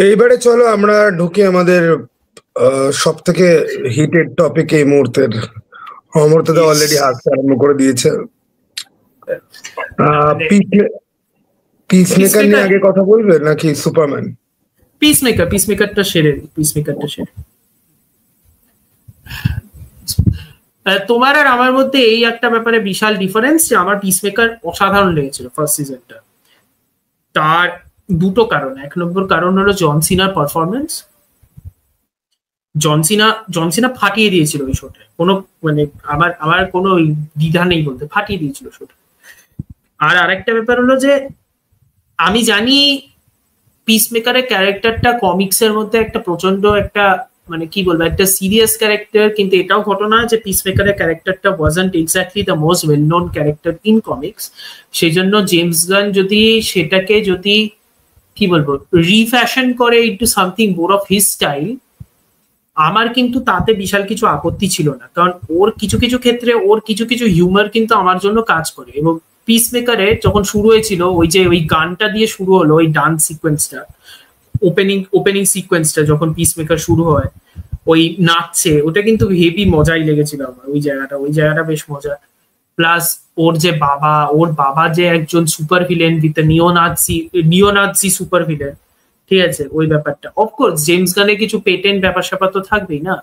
এইবারে চলো আমরা ঢুকি আমাদের সব থেকে হিটেড টপিক এই মুহূর্তের। অমর তো অলরেডি হাসতে আরম্ভ করে দিয়েছে। পিসমেকার নিয়ে আগে কথা বলবে নাকি সুপারম্যান? পিসমেকারটা সেরে তোমার আর আমার মধ্যে এই একটা ব্যাপারে বিশাল ডিফারেন্স যে আমার পিসমেকার অসাধারণ লেগেছিল ফার্স্ট সিজনটা। তার দুটো কারণ। এক নম্বর কারণ হলো জন সিনার পারফরমেন্স। জন সিনা ফাটিয়ে দিয়েছিল ওই শোটা, কোনো মানে আমার কোনো দ্বিধা নেই বলতে, ফাটিয়ে দিয়েছিল শোটা। আর আরেকটা ব্যাপার হলো যে আমি জানি পিসমেকারের ক্যারেক্টারটা কমিক্সের মধ্যে একটা প্রচন্ড একটা মানে কি বলবো একটা সিরিয়াস ক্যারেক্টার, কিন্তু এটাও ঘটনা যে পিসমেকারের ক্যারেক্টারটা wasn't exactly the most well known character in comics. সেই জন্য জেমস গান যদি সেটাকে কি বলবো রিফ্যাশন করে into something more of his style, আমার কিন্তু তাতে বিশাল কিছু আপত্তি ছিল না। কারণ ওর কিছু কিছু ক্ষেত্রে ওর কিছু কিছু হিউমার কিন্তু আমার জন্য কাজ করে। এবং পিসমেকারে যখন শুরু হয়েছিল ওই গানটা দিয়ে শুরু হলো, ওই ডান্স সিকোয়েন্সটা, ওপেনিং সিকোয়েন্সটা যখন পিসমেকার শুরু হয় ওই নাচছে, ওটা কিন্তু হেভি মজাই লেগেছিল আমার। ওই জায়গাটা বেশ মজা। প্লাস ওর বাবা যে একজন supervillain with neo Nazi supervillain, ঠিক আছে, ওই ব্যাপারটা অফকোর্স জেমস গানের কিছু পেটেন্ট ব্যাপার স্যাপার তো থাকবেই না।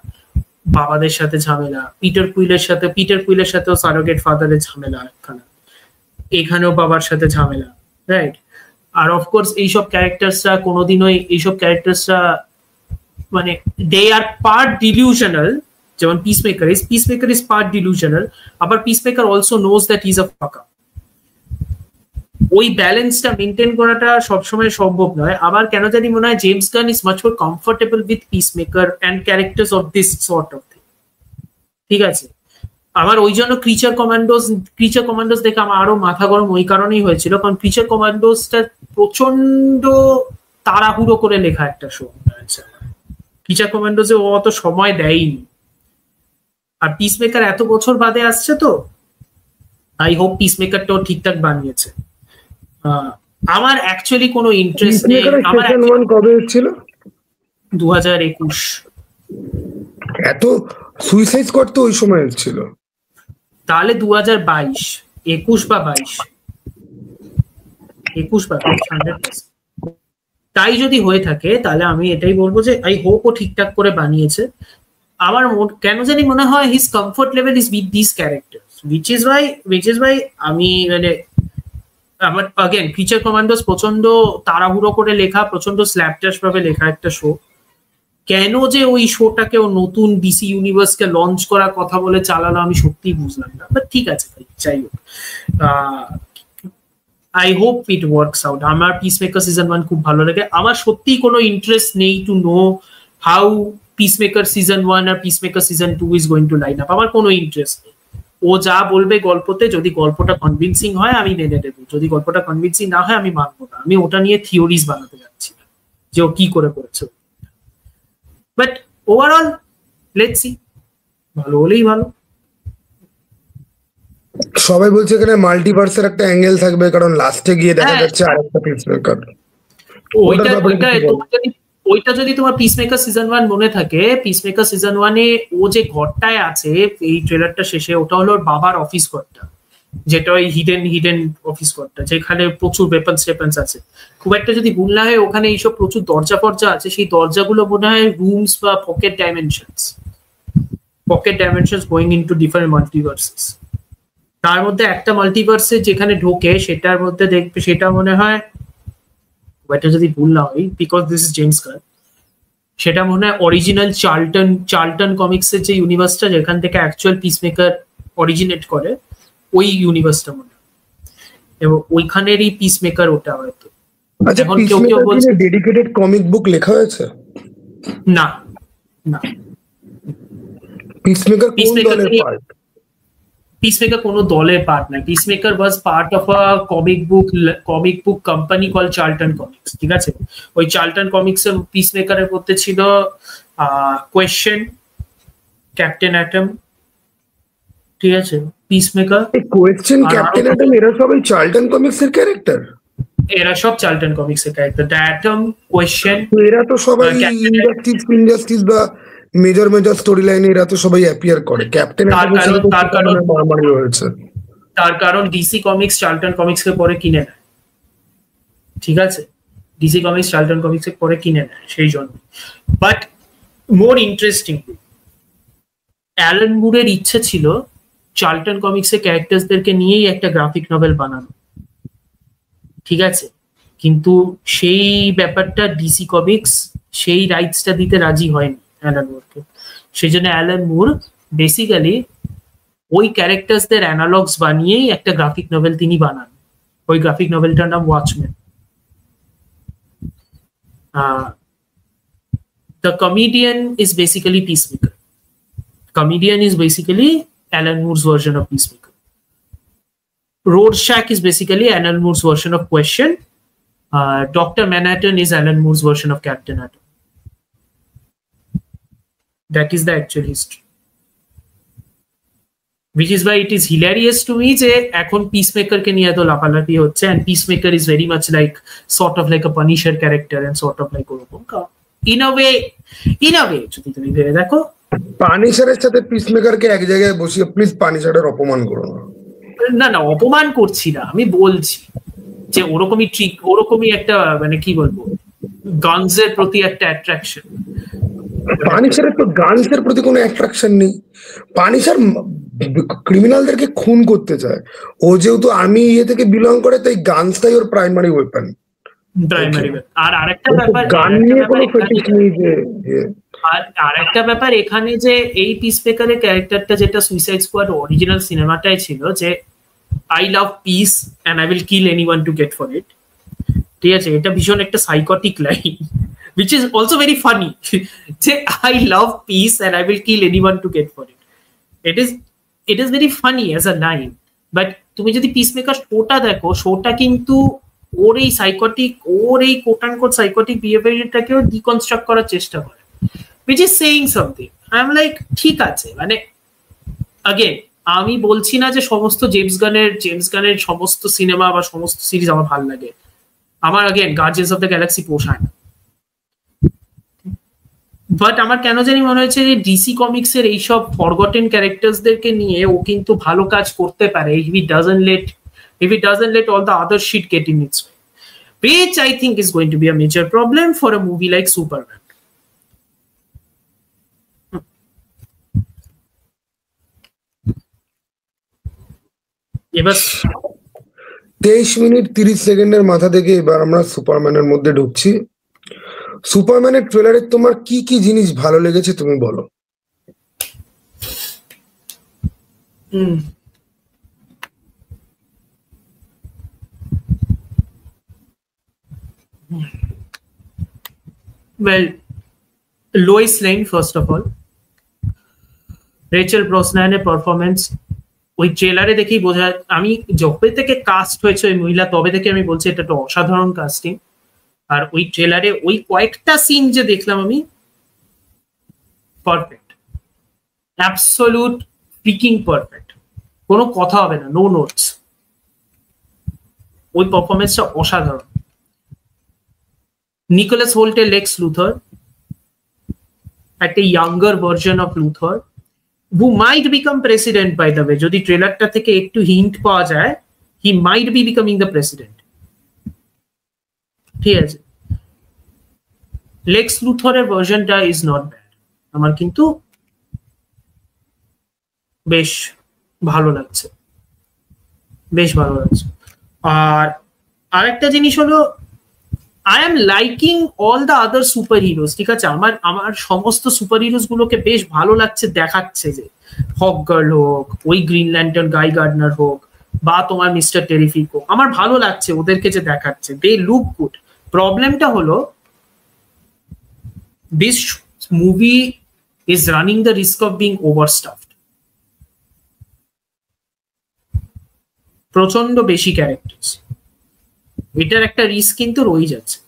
বাবাদের সাথে ঝামেলা, পিটার কুইলের সাথেও সারোগেট ফাদারের ঝামেলা একখানা, এখানেও বাবার সাথে ঝামেলা, রাইট? আর অফকোর্স এইসব ক্যারেক্টার্সরা মানে দে আর পার্ট ডিলিউশনাল। যেমন পিসমেকার ইজ পার্ট ডিলিউশনাল, আবার peacemaker also knows that he is a ফাকা। ওই ব্যালেন্সটা মেনটেন করাটা সবসময় সম্ভব নয়। আবার কেন জানি মনে হয় James Gunn is much more comfortable with peacemaker and characters of this sort of thing, ঠিক আছে? আমার ওই জন্য ক্রিচার কমান্ডোস দেখে আমার আরো মাথা গরম ওই কারণেই হয়েছিল, কারণ ক্রিচার কমান্ডোসটা প্রচন্ড তাড়াহুড়ো করে লেখা একটা শো। ক্রিচার কমান্ডোসে ও অত সময় দেয়নি। আর পিসমেকার এত বছর বাদে আসছে, তো আই হোপ পিসমেকারটাও ঠিকঠাক বানিয়েছে। আমার অ্যাকচুয়ালি কোনো ইন্টারেস্ট নেই। আমার কবে ছিল? 2021। এত সুইসাইড স্কোয়াড তো ওই সময় ছিল, তাহলে 2022, 21 বা 22। তাই যদি হয়ে থাকে তাহলে আমি এটাই বলবো যে আই হোপ ও ঠিকঠাক করে বানিয়েছে। আমার কেন জানি মনে হয় his comfort level is with this characters, which is Y আমি মানে আমার अगेन ক্রিচার কমান্ডোস প্রচন্ড তাড়াহুড়ো করে লেখা, প্রচন্ড স্ল্যাপড্যাশ ভাবে লেখা একটা শো। কেন যে ওই শোটাকে ও নতুন ডিসি ইউনিভার্সকে লঞ্চ করার কথা বলে চালালো আমি সত্যিই বুঝলাম না, বাট ঠিক আছে ভাই, যাই হোক। I hope it works out. আমার পিসমেকার সিজন 1 খুব ভালো লাগে। আমার সত্যি কোনো ইন্টারেস্ট নেই to know how Peacemaker season 1 আর Peacemaker season 2 is going to line up. আমার কোনো ইন্টারেস্ট নেই। ও যা বলবে গল্পতে, যদি গল্পটা কনভিন্সিং হয় আমি মেনে নেবো, যদি গল্পটা কনভিন্সিং না হয় আমি মানবো না। আমি ওটা নিয়ে থিওরিজ বানাতে যাচ্ছি না যে ও কি করেছে। বাট ওভারঅল লেটস সি, ভালো হলেই ভালো। সবাই বলছে এখানে মাল্টিভার্সের একটা অ্যাঙ্গেল থাকবে, কারণ লাস্টে গিয়ে দেখা যাচ্ছে আরেকটা পিসমেকার। ওইটা যদি তোমার পিসমেকার সিজন 1 মনে থাকে, পিসমেকার সিজন 1 এ ও যে ঘরটায় আছে এই ট্রেলারটা শেষে, ওটা হলো ওর বাবার অফিস ঘরটা, যেটা ওই হিডেন অফিস ঘরটা, যেখানে প্রচুর ওয়েপন্স আছে। খুব একটা যদি ভুল না হয় ওখানে এইসব প্রচুর দরজা আছে, সেই দরজাগুলো মনে হয় রুমস বা pocket dimensions going into different multiverses. তার মধ্যে একটা মাল্টিভার্সে যেখানে ঢোকে সেটার মধ্যে দেখবে, সেটা মনে হয় এটা যদি ভুল না হয়, because this is James Gunn, সেটা মনে হয় অরিজিনাল চার্লটন কমিক্সের যে ইউনিভার্সটা যেখান থেকে অ্যাকচুয়াল পিসমেকার অরিজিনেট করে, ওই ইউনিভার্সটা মনে হয়, এবং ওইখানেরই পিসমেকার ওটা হয়তো। এখন কেউ বলছে ডেডিকেটেড কমিক বুক লেখা হয়েছে না। পিসমেকার কোন দলের পার্ট? পিসমেকার কোনো দলের পার্ট না। Peacemaker was part of a comic book company call Charlton comics, ঠিক আছে? ওই চার্লটন কমিক্স এর পিসমেকারের মধ্যে ছিল কোয়েশ্চেন, ক্যাপ্টেন অ্যাটম, ঠিক আছে? পিসমেকার, কোয়েশ্চেন, ক্যাপ্টেন অ্যাটম এরা সবাই চার্লটন কমিক্স এর ক্যারেক্টার। এরা সব চার্লটন কমিক্স এর ক্যারেক্টার। দ্য অ্যাটম, কোয়েশ্চেন, এরা তো সবাই ইনজাস্টিস বা মেজর স্টোরি লাইনে এরা তো সবাই অ্যাপিয়ার করে। ক্যাপ্টেন মারামারি হয়েছে, তার কারণ ডিসি কমিক্স চার্লটন কমিক্স কে পরে কিনে নেয়, ঠিক আছে? ডিসি কমিক্স চার্লটন কমিক্স কে পরে কিনে নেয়, সেই জন্য। বাট মোর ইন্টারেস্টিং, অ্যালান মুরের ইচ্ছে ছিল চার্লটন কমিক্স এর ক্যারেক্টারসদেরকে নিয়েই একটা গ্রাফিক নভেল বানানো, ঠিক আছে? কিন্তু সেই ব্যাপারটা ডিসি কমিক্স সেই রাইটসটা দিতে রাজি হয়নি অ্যালান মুরকে। সেই জন্য অ্যালান মুর বেসিক্যালি ওই ক্যারেক্টারসদের অ্যানালগস বানিয়েই একটা গ্রাফিক নভেল তিনি বানান। ওই গ্রাফিক নভেলটার নাম watchman. The Comedian is basically Peacemaker. Comedian is basically Alan Moore's version of Peacemaker. Rorschach is basically Alan Moore's version of Question. Dr. Manhattan is Alan Moore's version of Captain Atom. That is the actual history. Which is why it is hilarious to me যে এখন Peacemaker কে নিয়ে এত লাফালাফি হচ্ছে, and Peacemaker is very much like sort of like a Punisher character and sort of like ওরকম। in a way যদি তুমি ভেবে দেখো, পানিশারের সাথে পিসমেকারকে এক জায়গায় বসিয়ে প্লিজ পানিশারের অপমান করো না। না অপমান করছি না, আমি বলছি যে ওরকমই ট্রিক, ওরকমই একটা মানে কি বলবো, গানসের প্রতি একটা অ্যাট্রাকশন। পানিশারের তো গানসের প্রতি কোনো অ্যাট্রাকশন নেই। পানিশার ক্রিমিনালদেরকে খুন করতে চায়। ও যেহেতু আর্মি থেকে বিলং করে, তাই গানসটাই ওর প্রাইমারি ওয়েপন। আর আরেকটা ব্যাপার, আর একটা ব্যাপার এখানে যে এই পিসমেকারের ক্যারেক্টারটা যেটা সুইসাইড স্কোয়াড অরিজিনাল সিনেমাটাই ছিল যে I love peace and I will kill anyone to get for it, ঠিক আছে? এটা ভীষণ একটা psychotic line, which is also very funny যে I love peace and I will kill anyone to get for it. It is very funny as a line, but তুমি যদি peacemaker শোটা দেখো, শোটা কিন্তু ওর এই সাইকোটিক, ওর এই কোট আনকোট সাইকোটিক বিহেভিয়ারটাকেও ডিকনস্ট্রাক্ট করার চেষ্টা করে, which is saying something. I am like ঠিক আছে, মানে again আমি বলছি না যে সমস্ত জেমস গানের সমস্ত সিনেমা বা সমস্ত সিরিজ আমার ভালো লাগে। আমার again guardians of the Galaxy পোষায় না, বাট আমার কেন জানি মনে হয়েছে যে ডিসি কমিক্স এর এইসব ফরগটেন ক্যারেক্টারসদেরকে নিয়ে ও কিন্তু ভালো কাজ করতে পারে if it doesn't let all the other shit get in its way, which I think is going to be a major problem for a movie like Superman. এবার 23 মিনিট 30 সেকেন্ডের মাথা থেকে এবার আমরা সুপারম্যানের মধ্যে ঢুকছি। সুপারম্যানের ট্রেলারে তোমার কি কি জিনিস ভালো লেগেছে তুমি বলো। Well, Lois Lane first of all, Rachel ব্রসনানের পারফরমেন্স ওই ট্রেলারে দেখেই বোঝা, আমি যবে থেকে কাস্ট হয়েছে ওই মহিলা তবে থেকে আমি বলছি এটা একটা অসাধারণ কাস্টিং। আর ওই ট্রেলারে ওই কয়েকটা সিন যে দেখলাম আমি, পারফেক্ট, অ্যাবসলিউট ফ্রিকিং পারফেক্ট, কোনো কথা হবে না, নো নোটস। ওই পারফরমেন্সটা অসাধারণ। নিকোলাস হোল্টের লেক্স লুথর, একটা younger version of Luthor, who might become president by the way, যদি ট্রেলারটা থেকে একটু হিন্ট পাওয়া যায়, he might be becoming the president, ঠিক আছে? লেক্স লুথরের ভার্জনটা ইজ নট ব্যাড, আমার কিন্তু বেশ ভালো লাগছে, বেশ ভালো লাগছে। আর আরেকটা জিনিস হলো I am liking all the other super heroes, ঠিক আছে? আমার সমস্ত সুপার হিরোজ গুলোকে বেশ ভালো লাগছে, দেখাচ্ছে যে হক গার্ল হোক, ওই গ্রিন ল্যান্টার্ন গাই গার্ডনার হোক, বা তোমার মিস্টার টেরিফিক হোক, আমার ভালো লাগছে ওদেরকে যে দেখাচ্ছে, দে লুক গুড। প্রবলেমটা হলো this movie is running the risk of being overstuffed. প্রচন্ড বেশি ক্যারেক্টার্স, এটার একটা রিস্ক কিন্তু রয়ে যাচ্ছে।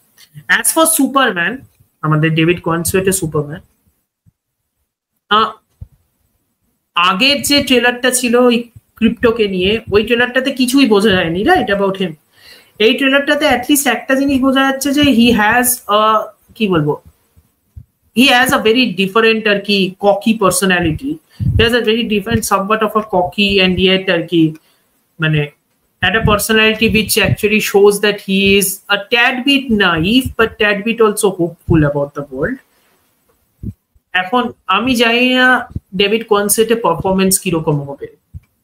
অ্যাজ ফর সুপারম্যান, আমাদের ডেভিড কনসওয়েটের সুপারম্যান, আগের যে ট্রেলারটা ছিল ওই ক্রিপ্টোকে নিয়ে, ওই ট্রেলারটাতে কিছুই বোঝা যায়নি রাইট অ্যাবাউট হিম। এই ট্রেলারটাতে অ্যাটলিস্ট একটা জিনিস বোঝা যাচ্ছে যে হি হ্যাজ কি বলবো, he has a very different আর কি cocky personality. He has a very different somewhat of a cocky and yet আর কি মানে একটা personality which actually shows that he is a tad bit naive but tad bit also hopeful about the world. এখন আমি জানি না David কোয়ানসেটের performance কিরকম হবে।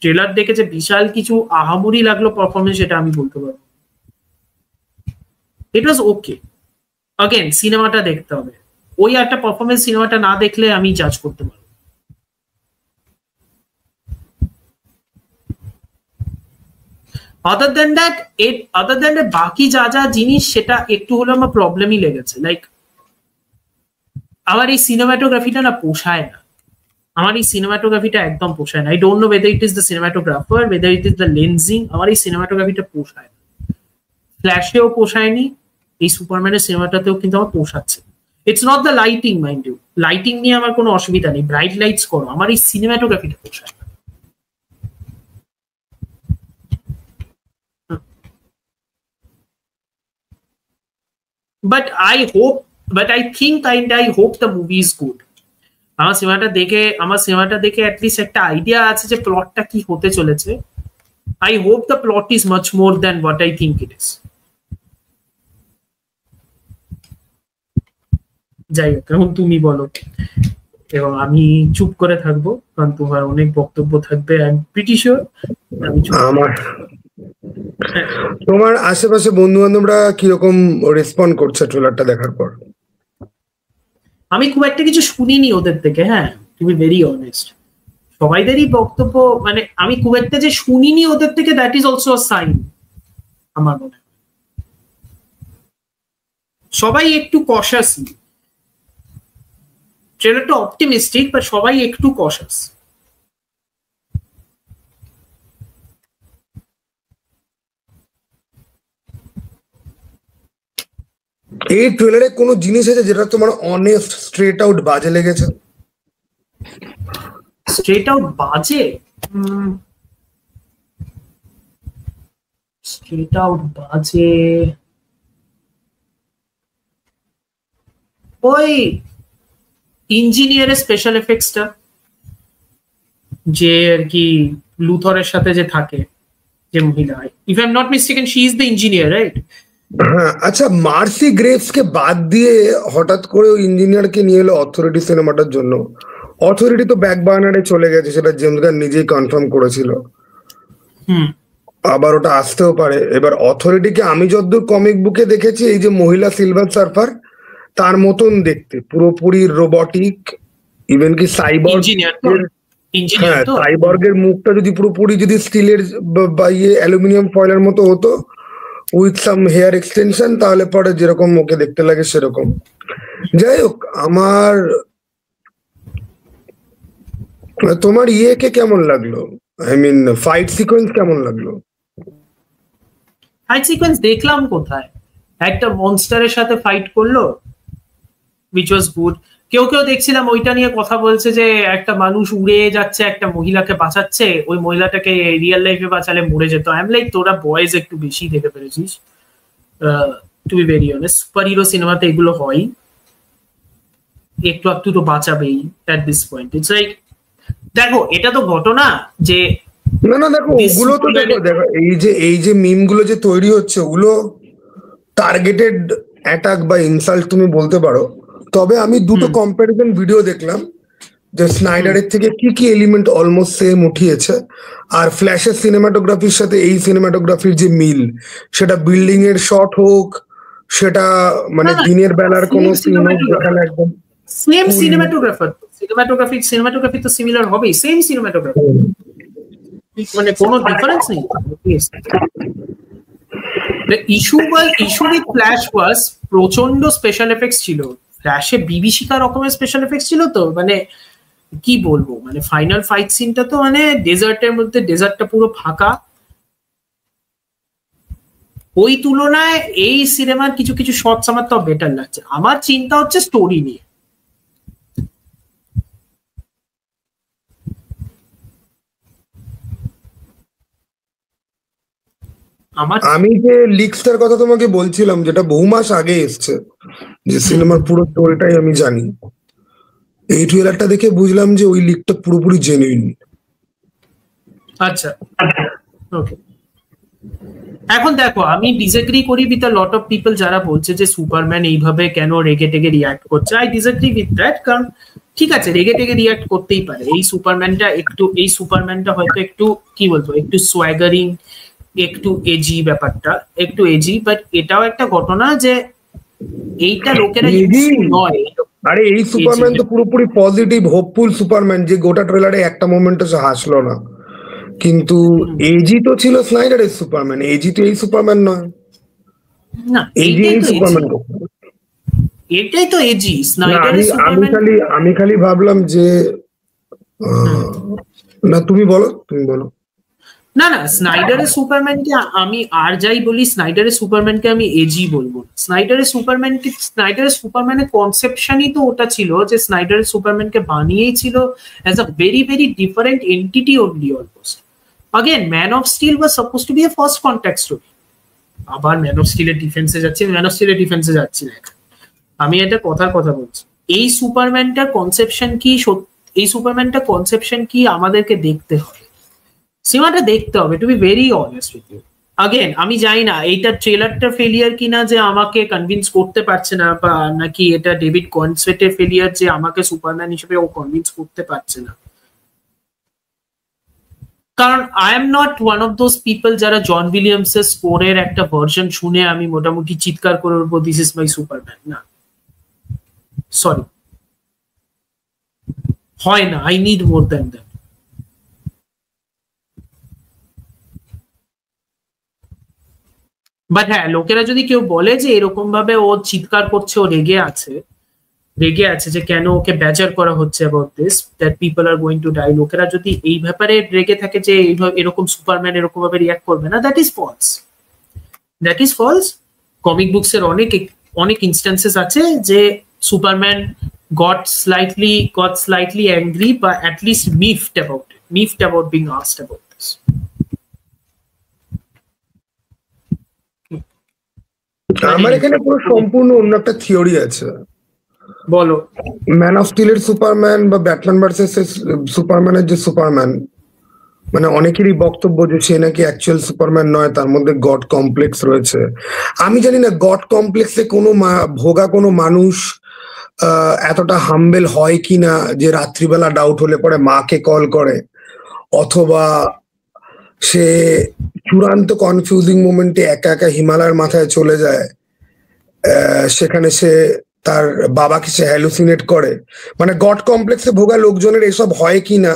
Trailer দেখে যে বিশাল কিছু আহামরি লাগলো পারফরমেন্স, সেটা আমি বলতে পারবো। ইট ওয়াজ ওকে, अगेन সিনেমাটা দেখতে হবে, ওই একটা পারফরমেন্স সিনেমাটা না দেখলে আমি জাজ করতে পারবো। other than that বাকি যা যা জিনিস সেটা একটু হলো আমার প্রবলেমই লেগেছে। লাইক আমার এই সিনেমাটোগ্রাফিটা না পোষায় না, আমার এই সিনেমাটোগ্রাফিটা একদম পোষায় না। I don't know whether it is the cinematographer, whether it is the lensing, আমার এই সিনেমাটোগ্রাফিটা পোষায় না। ফ্ল্যাশেও পোষায়নি, এই সুপারম্যানের সিনেমাটাতেও কিন্তু আমার পোষাচ্ছে। It's not the lighting, mind you, lighting নিয়ে আমার কোনো অসুবিধা নেই, ব্রাইট লাইটস করো, আমার এই সিনেমাটোগ্রাফিটা পোষায় না। But I hope, but I think and I hope the movie is good. আমার সিনেমাটা দেখে অ্যাটলিস্ট একটা আইডিয়া আছে যে প্লটটা কি হতে চলেছে। I hope the plot is much more than what I think it is. যাই হোক, এখন তুমি বলো, এবং আমি চুপ করে থাকবো কারণ তোমার অনেক বক্তব্য থাকবে। আই এম প্রিটি শিওর আমার তোমার আশেপাশে বন্ধু বান্ধবরা কিরকম রেসপন্ড করছে ট্রেলারটা দেখার পর? আমি খুব একটা কিছু শুনিনি ওদের থেকে, হ্যাঁ, টু বি ভেরি অনেস্ট। সবাইদেরই বক্তব্য মানে আমি খুব একটা যে শুনিনি ওদের থেকে, that is also a sign আমার মনে হয়। সবাই একটু কশাস, ট্রেলারটা অপটিমিস্টিক বাট সবাই একটু কশাস। এই ট্রেলারে কোনো জিনিস আছে যেটা তোমার অনেস্ট স্ট্রেট আউট বাজে লেগেছে? স্ট্রেট আউট বাজে, স্ট্রেট আউট বাজে ওই ইঞ্জিনিয়ারের স্পেশাল এফেক্টসটা, যে আর কি লুথরের সাথে যে থাকে যে মহিলা, if I am not mistaken she is the engineer, right? হ্যাঁ, আচ্ছা, মার্সি গ্রেভস কে বাদ দিয়ে হঠাৎ করে ওই ইঞ্জিনিয়ারকে নিয়ে এলো অথরিটি সিনেমাটার জন্য। অথরিটি তো ব্যাক বার্নারে চলে গেছে, সেটা জেমস গান নিজেই কনফার্ম করেছিল। আবার ওটা আসতেও পারে। এবার অথরিটিকে আমি যতদূর কমিক বুকে দেখেছি, এই যে মহিলা সিলভার সার্ফার তার মতন দেখতে, পুরোপুরি রোবটিক, ইভেন কি সাইবর্গ। হ্যাঁ, সাইবর্গের মুখটা যদি পুরোপুরি যদি স্টিলের বা ইয়ে অ্যালুমিনিয়াম ফয়েলের মতো হতো উইথ সাম হেয়ার এক্সটেনশন, তাহলে পরে যেরকম ওকে দেখতে লাগে সেরকম। যাই হোক, আমার তোমার ইয়েকে কেমন লাগলো? আই মিন ফাইট সিকোয়েন্স কেমন লাগলো? ফাইট সিকোয়েন্স দেখলাম কোথায়, একটা মনস্টারের সাথে ফাইট করলো, which was good. কেউ দেখছিলাম ওইটা নিয়ে কথা বলছে যে একটা মানুষ উড়ে যাচ্ছে একটা মহিলাকে বাঁচাচ্ছে, ওই মহিলাটাকে রিয়েল লাইফে বাঁচালে মরে যেত। আই এম লাইক, তোরা বয়েজ একটু বেশি দেখে ফেলেছিস, to be very honest. Superhero সিনেমাতে এগুলো হয়, একটু একটু তো বাঁচাবেই at this point. It's like, দেখো এটা তো ঘটনা যে না দেখো, ওগুলো তো দেখো এই যে মিম গুলো যে তৈরি হচ্ছে, ওগুলো টার্গেটেড অ্যাটাক বা ইনসাল্ট তুমি বলতে পারো। তবে আমি দুটো কম্পারিজন ভিডিও দেখলাম যে স্নাইডারের থেকে কি কি এলিমেন্ট অলমোস্ট সেম উঠিয়েছে, আর ফ্ল্যাশের সিনেমাটোগ্রাফির সাথে এই সিনেমাটোগ্রাফির যে মিল, সেটা বিল্ডিং এর শট হোক, সেটা মানে দিনের বেলার কোনো সিন হোক, যেখানে একদম সেম সিনেমাটোগ্রাফি তো সিমিলার হবেই, সেম সিনেমাটোগ্রাফি, মানে কোনো ডিফারেন্স নেই। ইস্যু উইথ ফ্ল্যাশ ওয়াজ প্রচন্ড স্পেশাল এফেক্টস ছিল, ফ্ল্যাশে বিভীষিকা রকমের স্পেশাল এফেক্টস ছিল। তো মানে কি বলবো, মানে ফাইনাল ফাইট সিনটা তো মানে ডেজার্টের মধ্যে, ডেজার্টটা পুরো ফাঁকা। ওই তুলনায় এই সিনেমার কিছু কিছু শটস আমার তো বেটার লাগছে। আমার চিন্তা হচ্ছে স্টোরি নিয়ে। আমার আমি যে লিক্সটার কথা তোমাকে বলছিলাম, যেটা বহু মাস আগে এসছে, যে সিনেমার পুরো স্টোরিটাই আমি জানি, এই ট্রেলারটা দেখে বুঝলাম যে ওই লিকটা পুরোপুরি জেনুইন। আচ্ছা, ওকে। এখন দেখো, আমি ডিসএগ্রি করি with a lot of people যারা বলছে যে সুপারম্যান এইভাবে কেন রেগে টেগে রিয়াক্ট করছে। আই ডিসএগ্রি উইথ দ্যাট, কারণ ঠিক আছে, রেগে টেগে রিয়াক্ট করতেই পারে। এই সুপারম্যানটা হয়তো একটু কি বলবো, একটু সোয়াগারিং, একটু এজি, ব্যাপারটা একটু এজি, বাট এটাও একটা ঘটনা যে এইটা লোকেরা নয়। আরে এই সুপারম্যান তো পুরোপুরি পজিটিভ হোপফুল সুপারম্যান, যে গোটা ট্রেলারে একটা মোমেন্টে সে হাসলো না। কিন্তু এজি তো ছিল স্নাইডারের সুপারম্যান, এজি তো এই সুপারম্যান নয়। না, এজি এই সুপারম্যান, এটাই তো এজি স্নাইডারের সুপারম্যান। আমি খালি ভাবলাম যে না, তুমি বলো। না, স্নাইডারের সুপারম্যানকে আমি আর যাই বলি, স্নাইডারের সুপারম্যানকে আমি এজি বলবো। স্নাইডারের সুপারম্যানের কনসেপশনই তো ওটা ছিল, যে স্নাইডারের সুপারম্যানকে বানিয়েই ছিল as a very very different entity only almost. Again, Man of Steel was suppose to be a first contact story. আবার ম্যান অফ স্টিলের ডিফেন্সে যাচ্ছি না, আমি এটা কথার কথা বলছি। এই সুপারম্যানটার কনসেপশন কি আমাদেরকে দেখতে হবে, সিনেমাটা দেখতে হবে, to be very honest with you. Again, আমি জানি না এইটা ট্রেলারটা ফেলিয়ার কিনা, যে আমাকে কনভিন্স করতে পারছে না, বা নাকি এটা ডেভিড কনসেপ্টের ফেলিয়ার, যে আমাকে সুপারম্যান হিসেবে ও কনভিন্স করতে পারছে না। কারণ I am not one of those people যারা জন উইলিয়ামসের স্কোরের একটা ভার্সন শুনে আমি মোটামুটি চিৎকার করে উঠবো, দিস ইজ মাই সুপারম্যান। না, সরি, হয় না। I need more than that. But হ্যাঁ, লোকেরা যদি কেউ বলে যে এরকম ভাবে ও চিৎকার করছে, ও রেগে আছে যে কেন ওকে ব্যাচার করা হচ্ছে about this, that people are going to die, লোকেরা যদি এই ব্যাপারে রেগে থাকে যে এরকম সুপারম্যান এরকম ভাবে রিয়াক্ট করবে না, that is false. Comic books এর অনেক ইনস্ট্যান্সেস আছে যে Superman got slightly angry, but at least miffed about being asked about this. আমার এখানে পুরো সম্পূর্ণ অন্য একটা থিওরি আছে। বলো। ম্যান অফ স্টিলের সুপারম্যান বা ব্যাটম্যান ভার্সেস সুপারম্যানের যে সুপারম্যান, মানে অনেকেরই বক্তব্য যে সে নাকি অ্যাকচুয়াল সুপারম্যান নয়, তার মধ্যে গড কমপ্লেক্স রয়েছে। আমি জানি না গড কমপ্লেক্সে কোনো ভোগা কোনো মানুষ এতটা হাম্বেল হয় কিনা, যে রাত্রিবেলা ডাউট হলে পরে মাকে কল করে, অথবা সে চূড়ান্ত কনফিউজিং মোমেন্টে একা একা হিমালয়ের মাথায় চলে যায়, সেখানে সে তার বাবাকে সে হ্যালুসিনেট করে। মানে গড কমপ্লেক্সে ভোগা লোকজনের এসব হয় কিনা,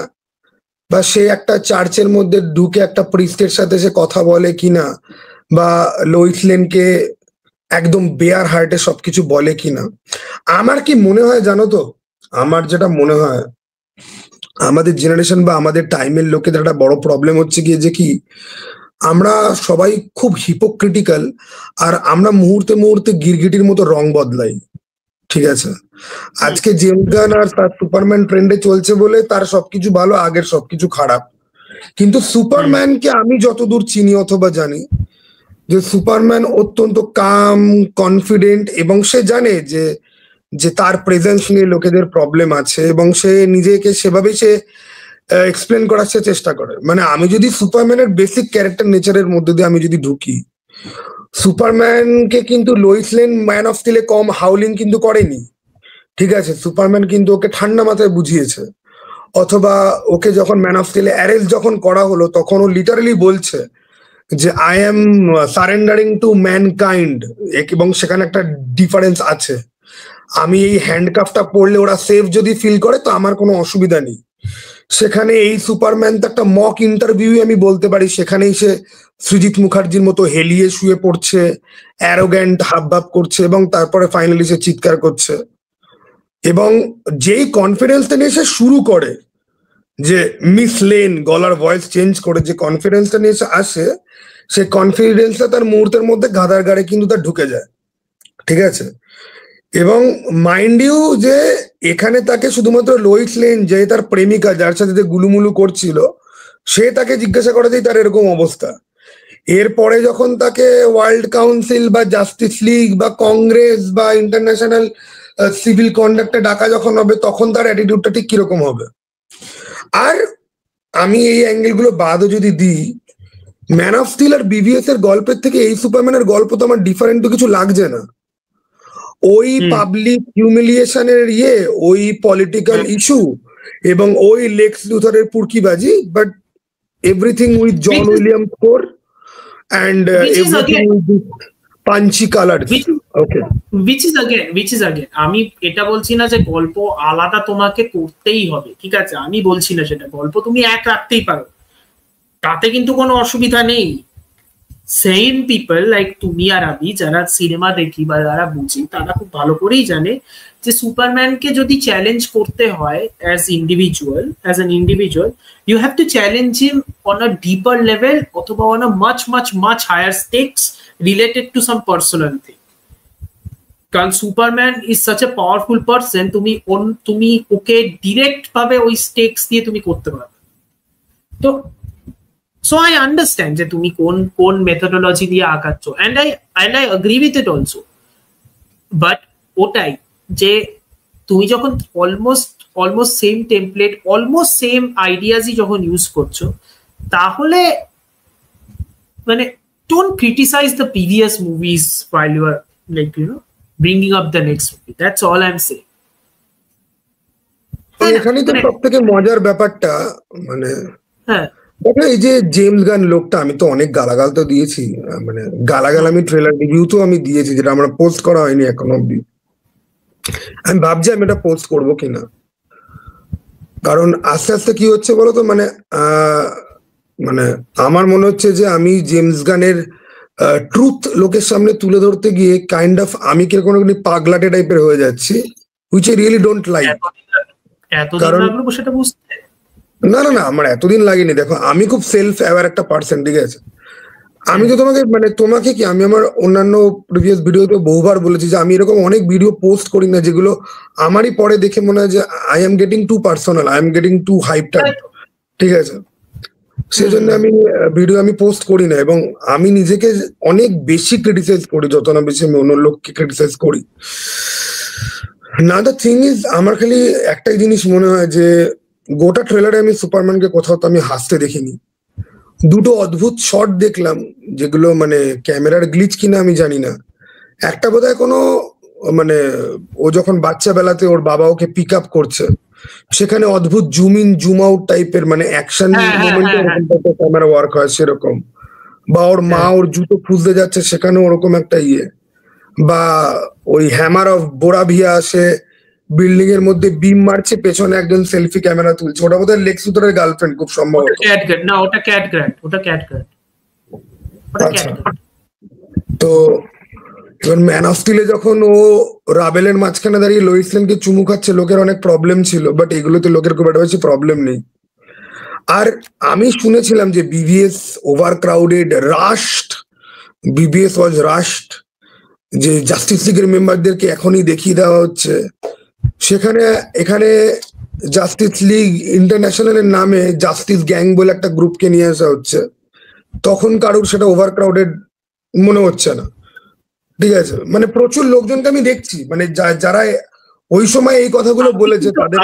বা সে একটা চার্চের মধ্যে ঢুকে একটা প্রিস্টের সাথে সে কথা বলে কিনা, বা লোইস লেনকে একদম বেয়ার হার্টে সবকিছু বলে কিনা। আমার কি মনে হয় জানো তো, আমার যেটা মনে হয়, আমাদের জেনারেশন বা আমাদের টাইমের লোকেদের একটা বড় প্রবলেম হচ্ছে গিয়ে যে কি, আমরা সবাই খুব হিপোক্রিটিক্যাল, আর আমরা মুহূর্তে মুহূর্তে গিরগিটির মতো রং বদলাই। ঠিক আছে, আজকে জেমস গান আর তার সুপারম্যান ট্রেন্ডে চলছে বলে তার সবকিছু ভালো, আগের সবকিছু খারাপ। কিন্তু সুপারম্যানকে আমি যতদূর চিনি অথবা জানি, যে সুপারম্যান অত্যন্ত কাম, কনফিডেন্ট, এবং সে জানে যে তার প্রেজেন্স নিয়ে লোকেদের প্রবলেম আছে, এবং সে নিজেকে সেভাবেই সে এক্সপ্লেন করার চেষ্টা করে। মানে আমি যদি সুপারম্যানের বেসিক ক্যারেক্টার নেচারের মধ্যে দিয়ে আমি যদি ঢুকি, সুপারম্যানকে কিন্তু লোইস লেন ম্যান অফ স্টিলে কম হাউলিং কিন্তু করেনি। ঠিক আছে, সুপারম্যান কিন্তু ওকে ঠান্ডা মাথায় বুঝিয়েছে, অথবা ওকে যখন ম্যান অফ স্টিলে অ্যারেস্ট যখন করা হলো, তখন ও লিটারালি বলছে যে আই এম সারেন্ডারিং টু ম্যানকাইন্ড, এবং সেখানে একটা ডিফারেন্স আছে। আমি এই হ্যান্ডকাফটা পড়লে ওরা সেফ যদি ফিল করে তো আমার কোনো অসুবিধা নেই। সেখানে এই সুপারম্যান তো একটা মক ইন্টারভিউ আমি বলতে পারি, সেখানেই সে সৃজিত মুখার্জির মতো হেলিয়ে শুয়ে পড়ছে, অ্যারোগ্যান্ট হাবভাব করছে, এবং তারপরে ফাইনালি সে চিৎকার করছে। এবং যেই কনফিডেন্সটা নিয়ে সে শুরু করে, যে মিস লেন গলার ভয়েস চেঞ্জ করে যে কনফিডেন্সটা নিয়ে সে আসে, সে কনফিডেন্সটা তার মুহূর্তের মধ্যে গাদার গাড়ে কিন্তু তার ঢুকে যায়। ঠিক আছে, এবং মাইন্ড ইউ যে এখানে তাকে শুধুমাত্র লোইস লেন, যে তার প্রেমিকা যার সাথে গুলুমুলু করছিল, সে তাকে জিজ্ঞাসা করে যে তার এরকম অবস্থা। এরপরে যখন তাকে ওয়ার্ল্ড কাউন্সিল বা জাস্টিস লিগ বা কংগ্রেস বা ইন্টারন্যাশনাল সিভিল কন্ডাক্টে ডাকা যখন হবে, তখন তার অ্যাটিটিউডটা ঠিক কিরকম হবে। আর আমি এই অ্যাঙ্গেল গুলো বাদও যদি দিই, ম্যান অফ স্টিল আর বিভিএস এর গল্পের থেকে এই সুপারম্যানের গল্প তো আমার ডিফারেন্ট তো কিছু লাগছে না। ওই পাবলিক হিউমিলিয়েশনের ওই পলিটিক্যাল ইস্যু এবং ওই লেক্স লুথারের পুরকিবাজি, but everything with John William score and everything with this punchy colors. Okay. which is again আমি এটা বলছি না যে গল্প আলাদা তোমাকে করতেই হবে, ঠিক আছে, আমি বলছি না সেটা, গল্প তুমি এক রাখতেই পারো, তাতে কিন্তু কোনো অসুবিধা নেই। সেম পিপল লাইক তুমি আর আমি যারা সিনেমা দেখি বা যারা বুঝি, তারা খুব ভালো করেই জানে যে সুপারম্যানকে যদি চ্যালেঞ্জ করতে হয় as an individual, you have to challenge him on a deeper level, অথবা on a much higher stakes related to some personal thing. কারণ Superman is such a powerful person, তুমি ওকে ডিরেক্ট ভাবে ওই স্টেকস দিয়ে তুমি করতে পারবে। তো so I understand যে তুমি কোন মেথডোলজি দিয়ে আগাচ্ছ, and I agree with it also, but ওটাই যে তুমি যখন almost same template, almost same আইডিয়াসই যখন ইউজ করছো, তাহলে মানে don't criticize the previous movies while you are like bringing up the next movie. That's all I'm saying. এখানেই তো সবথেকে মজার ব্যাপারটা, মানে হ্যাঁ এই যে জেমস গান লোকটা, আমি তো অনেক গালাগাল তো দিয়েছি, মানে গালাগাল আমি ট্রেলার রিভিউ তো আমি দিয়েছি, যেটা আমরা পোস্ট করা হয়নি এখন অব্দি। আমি ভাবছি আমি এটা পোস্ট করবো কিনা, কারণ আস্তে আস্তে কি হচ্ছে বলতো, মানে মানে আমার মনে হচ্ছে যে আমি জেমস গানের ট্রুথ লোকের সামনে তুলে ধরতে গিয়ে কাইন্ড অফ আমি কিরকম পাগলাটে টাইপের হয়ে যাচ্ছি, which I really don't like. কারণ সেটা বুঝতে না আমার এতদিন লাগেনি। দেখো আমি খুব সেলফ অ্যাওয়ার একটা পার্সন, ঠিক আছে। আমি তো তোমাকে কি আমি আমার অন্যান্য প্রিভিয়াস ভিডিওতে বহুবার বলেছি যে আমি এরকম অনেক ভিডিও পোস্ট করি না যেগুলো আমারই পরে দেখে মনে হয় যে I am getting too personal, I am getting too hyped, ঠিক আছে। সেজন্য আমি ভিডিও পোস্ট করি না, এবং আমি নিজেকে অনেক বেশি ক্রিটিসাইজ করি যত না বেশি আমি অন্য লোককে ক্রিটিসাইজ করি। না দ্য থিং ইজ, আমার খালি একটাই জিনিস মনে হয় যে গোটা ট্রেলারে আমি সুপারম্যানকে কোথাও তো আমি হাসতে দেখিনি। দুটো অদ্ভুত শট দেখলাম যেগুলো মানে ক্যামেরার গ্লিচ কিনা আমি জানি না। একটা বোধহয় কোনো মানে ও যখন বাচ্চা বেলাতে ওর বাবা ওকে পিক আপ করছে, সেখানে অদ্ভুত জুম ইন জুম আউট টাইপের মানে অ্যাকশন মোমেন্টে ক্যামেরা ওয়ার্ক হয় সেরকম, বা ওর মা ওর জুতো খুঁজতে যাচ্ছে সেখানে ওরকম একটা বা ওই হ্যামার অফ বোরাভিয়া সে বিল্ডিং এর মধ্যে বিম মারছে, পেছনে একজন সেলফি ক্যামেরা তুলছে, ওটা বোধহয় লেক্স লুথরের গার্লফ্রেন্ড খুব সম্ভবত। তো ম্যান অফ স্টিলে যখন ও রাবেলের মাঝখানে দাঁড়িয়ে লোইস লেনকে চুমু খাচ্ছে, লোকের অনেক প্রবলেম ছিল, বাট এগুলোতে লোকের খুব একটা বেশি প্রবলেম নেই। আর আমি শুনেছিলাম যে বিভিএস ওভার ক্রাউডেড, রাশড, বিভিএস ওয়াজ রাশড, যে জাস্টিস লিগের মেম্বারদেরকে এখনই দেখিয়ে দেওয়া হচ্ছে। এখানে জাস্টিস লিগ ইন্টারন্যাশনালের নামে জাস্টিস গ্যাং বলে একটা গ্রুপকে নিয়ে আসা হচ্ছে, তখন কারোর সেটা ওভার ক্রাউডেড মনে হচ্ছে না, ঠিক আছে। মানে প্রচুর লোকজনকে আমি দেখছি, মানে যারা ওই সময় এই কথাগুলো বলেছে তাদের।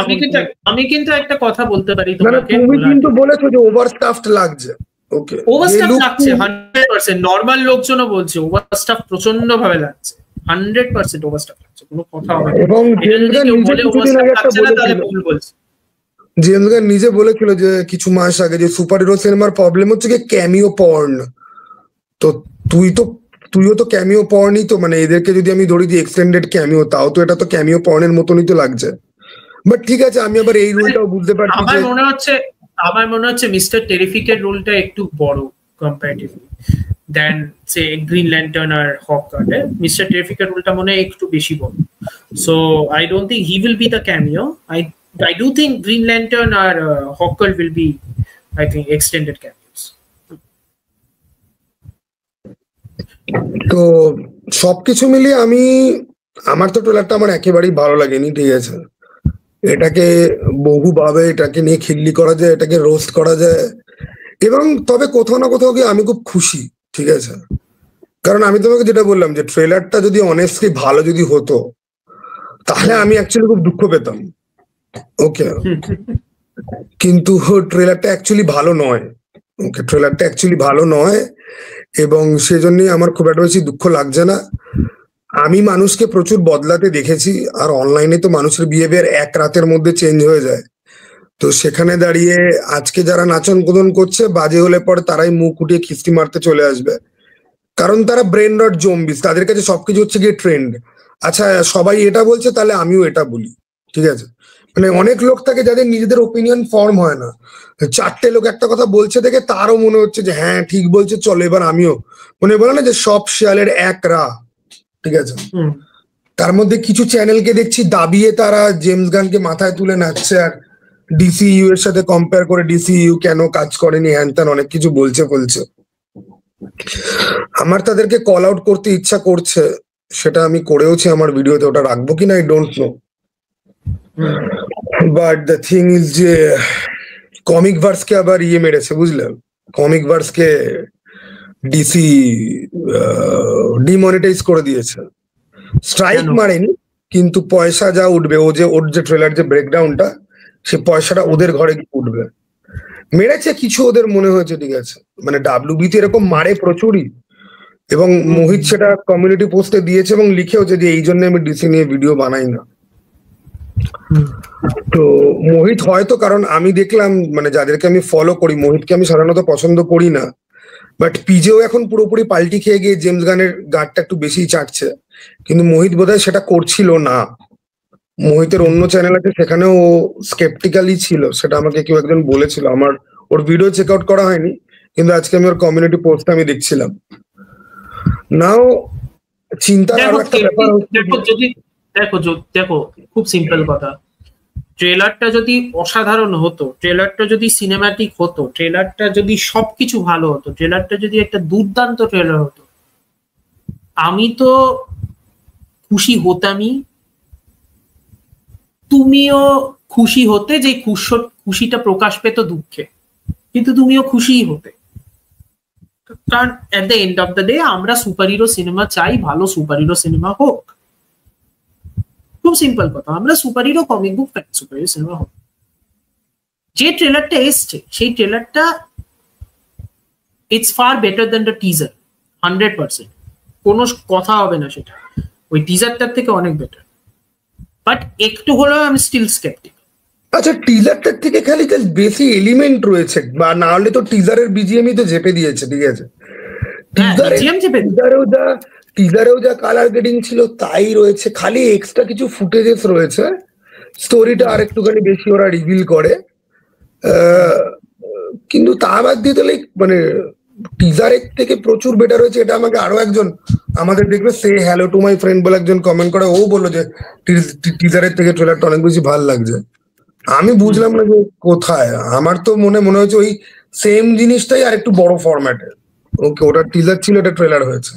আমি কিন্তু একটা কথা বলতে পারি তোমাকে, তুমি কিন্তু বলেছো যে ওভারস্টাফড লাগছে। ওকে, ওভারস্টাফ লাগছে 100%, নরমাল লোকজনও বলছে ওভারস্টাফ প্রচন্ড ভাবে লাগছে, 100% ওভারস্টাফ লাগছে, কোনো কথা হবে না। এবং জেমস গান নিজে বলেছিল যে কিছু মাস আগে যে সুপার হিরো সিনেমার প্রবলেম হচ্ছে কি ক্যামিও পর্ন। তো তুইও তো ক্যামিও পর্নই তো, মানে এদেরকে যদি আমি ধরি যে এক্সটেন্ডেড ক্যামিও, তাও তো এটা তো ক্যামিও পর্নের মতনই তো লাগছে। বাট ঠিক আছে, আমি আবার এই রুলটাও বুঝতে পারছি। আমার মনে হচ্ছে মিস্টার টেরিফিকের রোলটা একটু বড় কম্পারেটিভলি দেন সে গ্রিন ল্যান্টার্ন আর হকার। মিস্টার টেরিফিকের রোলটা মনে হয় একটু বেশি বড়, so I don't think he will be the cameo. I do think Green Lantern or Hawker will be, I think, extended cameos. তো সবকিছু মিলিয়ে আমার তো ট্রেলারটা আমার একেবারেই ভালো লাগেনি, ঠিক আছে। এটাকে বহুভাবে এটাকে নিয়ে খিল্লি করা যায়, এটাকে রোস্ট করা যায়, এবং তবে কোথাও না কোথাও গিয়ে আমি খুব খুশি, ঠিক আছে, কারণ আমি তোমাকে যেটা বললাম যে ট্রেলারটা যদি অনেস্টলি ভালো যদি হতো তাহলে আমি অ্যাকচুয়ালি খুব দুঃখ পেতাম। ওকে, কিন্তু ট্রেলারটা অ্যাকচুয়ালি ভালো নয়। ওকে, ট্রেলারটা অ্যাকচুয়ালি ভালো নয় এবং সেজন্যই আমার খুব একটা বেশি দুঃখ লাগছে না। আমি মানুষকে প্রচুর বদলাতে দেখেছি, আর অনলাইনে তো মানুষের বিহেভিয়ার এক রাতের মধ্যে চেঞ্জ হয়ে যায়। তো সেখানে দাঁড়িয়ে আজকে যারা নাচন কুদন করছে, বাজে হলে পরে তারাই মুখ উঠিয়ে খিস্তি মারতে চলে আসবে, কারণ তারা ব্রেন রট জম্বিস, তাদের কাছে সবকিছু হচ্ছে গিয়ে ট্রেন্ড। আচ্ছা, সবাই এটা বলছে তাহলে আমিও এটা বলি, ঠিক আছে? মানে অনেক লোক থাকে যাদের নিজেদের ওপিনিয়ন ফর্ম হয় না, চারটে লোক একটা কথা বলছে দেখে তারও মনে হচ্ছে যে হ্যাঁ ঠিক বলছে, চলো এবার আমিও, মানে বলে না যে সব শিয়ালের এক রা, ঠিক আছে? তার মধ্যে কিছু চ্যানেলকে দেখছি দাবিয়ে তারা জেমস গানকে মাথায় তুলে নাচছে, আর ডিসিইউ এর সাথে কম্পেয়ার করে ডিসিইউ কেন কাজ করেনি হ্যান ত্যান অনেক কিছু বলছে। আমার তাদেরকে কল আউট করতে ইচ্ছা করছে, সেটা আমি করেওছি আমার ভিডিওতে, ওটা রাখবো কিনা I don't know. But the thing is যে কমিক ভার্সকে আবার মেরেছে, বুঝলেন? কমিক ভার্সকে ডিসি ডিমনিটাইজ করে দিয়েছে। স্ট্রাইক মারেনি, কিন্তু পয়সা যা উঠবে, ওর যে ট্রেলার যে ব্রেকডাউনটা, সে পয়সাটা ওদের ঘরে গিয়ে উঠবে। মেরেছে কিছু ওদের মনে হয়েছে, ঠিক আছে? মানে ডাব্লিউবি তে এরকম মারে প্রচুরই, এবং মোহিত সেটা কমিউনিটি পোস্টে দিয়েছে এবং লিখেওছে যে এই জন্য আমি ডিসি নিয়ে ভিডিও বানাই না। তো মোহিত হয়তো, কারণ আমি দেখলাম মানে যাদেরকে আমি ফলো করি, মোহিতকে আমি সাধারণত পছন্দ করি না, বাট পিজেও এখন পুরোপুরি পাল্টি খেয়ে গিয়ে জেমস গানের গার্ডটা একটু বেশি চাটছে, কিন্তু মোহিত বোধহয় সেটা করছিল না। মোহিতের অন্য চ্যানেল আছে, সেখানেও ও স্কেপটিক্যালি ছিল, সেটা আমাকে কেউ একজন বলেছিল। আমার ওর ভিডিও চেক আউট করা হয়নি, কিন্তু আজকে আমি ওর কমিউনিটি পোস্ট আমি দেখছিলাম। নাও চিন্তার আরো একটা ব্যাপার হচ্ছে, দেখো খুব সিম্পল কথা, ট্রেলারটা যদি অসাধারণ হতো, ট্রেলারটা যদি সিনেম্যাটিক হতো, ট্রেলারটা যদি সবকিছু ভালো হতো, ট্রেলারটা যদি একটা দুর্দান্ত ট্রেলার হতো, আমি তো খুশি হতামই, তুমিও খুশি হতে, যে খুশিটা প্রকাশ পেত দুঃখে, কিন্তু তুমিও খুশিই হতে। কারণ at the end of the day আমরা সুপার হিরো সিনেমা চাই, ভালো সুপার হিরো সিনেমা হোক, খুব সিম্পল কথা, আমরা superhero comic book superhero cinema হোক। যে ট্রেলারটা এসছে সেই ট্রেলারটা it's far better than the teaser, 100%, কোনো কথা হবে না সেটা, ওই টিজারটার থেকে অনেক বেটার, বাট একটু হলেও আমি স্টিল স্কেপটিক। আচ্ছা, টিজারটার থেকে খালি বেশি এলিমেন্ট রয়েছে, বা না হলে তো টিজারের বিজিএমই তো চেপে দিয়েছে, ঠিক আছে? টিজারেও যা কালার গ্রেডিং ছিল তাই রয়েছে, খালি এক্সট্রা কিছু ফুটেজেস রয়েছে, স্টোরিটা আর একটুখানি বেশি ওরা রিভিল করে, কিন্তু তা বাদ দিয়ে তাহলে মানে টিজারের থেকে প্রচুর বেটার হয়েছে। এটা আমাকে আরো একজন আমাদের দেখবে সে হ্যালো টু মাই ফ্রেন্ড বলে একজন কমেন্ট করে, ও বললো যে টিজারের থেকে ট্রেলারটা অনেক বেশি ভালো লাগছে। আমি বুঝলাম না যে কোথায়, আমার তো মনে হচ্ছে ওই সেম জিনিসটাই আর একটু বড় ফরম্যাটে। ওকে, ওটা টিজার ছিল, এটা ট্রেলার হয়েছে।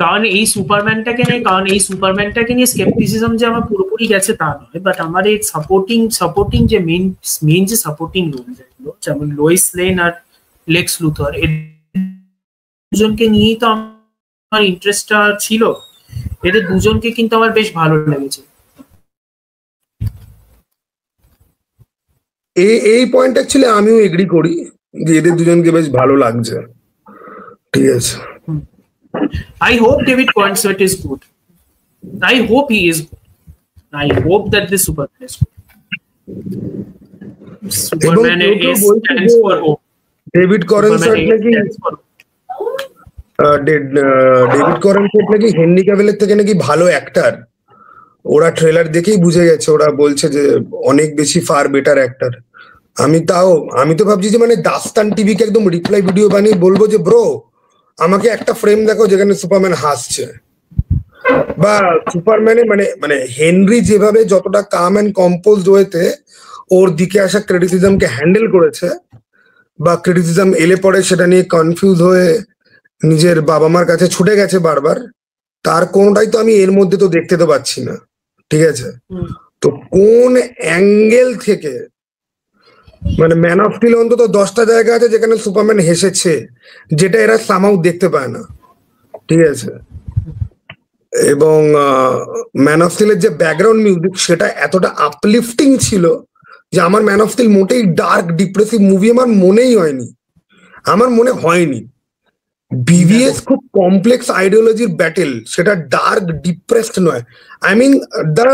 কারণ এই সুপারম্যানটাকে নিয়ে স্কেপটিসিজম যে আমার পুরোপুরি গেছে তা নয়, বাট আমার এই সাপোর্টিং যে মেইন যে সাপোর্টিং রোল যেগুলো, যেমন লোইস লেন আর লেক্স লুথর, এর দুজনকে নিয়েই তো আমার ইন্টারেস্টটা ছিল, এদের দুজনকে কিন্তু আমার বেশ ভালো লেগেছে। এই পয়েন্ট অ্যাকচুয়ালি আমিও এগ্রি করি যে এদের দুজনকে বেশ ভালো লাগছে, ঠিক আছে? I hope David Cornswet is good. I hope he is good. I hope that this Superman is good. Superman stands for hope. David Corenswet নাকি হেনরি ক্যাভিলের থেকে নাকি ভালো অ্যাক্টর, ওরা ট্রেলার দেখেই বুঝে গেছে, ওরা বলছে যে অনেক বেশি ফার বেটার অ্যাক্টর। আমি তো ভাবছি যে মানে দাস্তান টিভিকে একদম রিপ্লাই ভিডিও বানিয়ে বলবো যে ব্রো আমাকে একটা ফ্রেম দেখো যেখানে সুপারম্যান হাসছে, বা সুপারম্যানে মানে হেনরি যেভাবে যতটা কাম অ্যান্ড কম্পোজড ওয়েতে ওর দিকে আসা ক্রিটিসিজমকে হ্যান্ডেল করেছে, বা ক্রিটিসিজম এলে পরে সেটা নিয়ে কনফিউজ হয়ে নিজের বাবা মার কাছে ছুটে গেছে বারবার, তার কোনটাই তো আমি এর মধ্যে তো দেখতে তো পাচ্ছি না, ঠিক আছে? তো কোন অ্যাঙ্গেল থেকে মানে ম্যান অফ স্টিল অন্তত 10টা জায়গা আছে যেখানে সুপারম্যান হেসেছে, যেটা এরা সামাউ দেখতে পায় না, ঠিক আছে। এবং ম্যান অফ স্টিলের যে ব্যাকগ্রাউন্ড মিউজিক সেটা এতটা আপলিফটিং ছিল যে আমার ম্যান অফ স্টিল মোটেই ডার্ক ডিপ্রেসিভ মুভি আমার মনেই হয়নি, আমার মনে হয়নি। বিভিএস খুব কমপ্লেক্স আইডিওলজির ব্যাটেল, সেটা ডার্ক ডিপ্রেসড নয়। আই মিন দ্য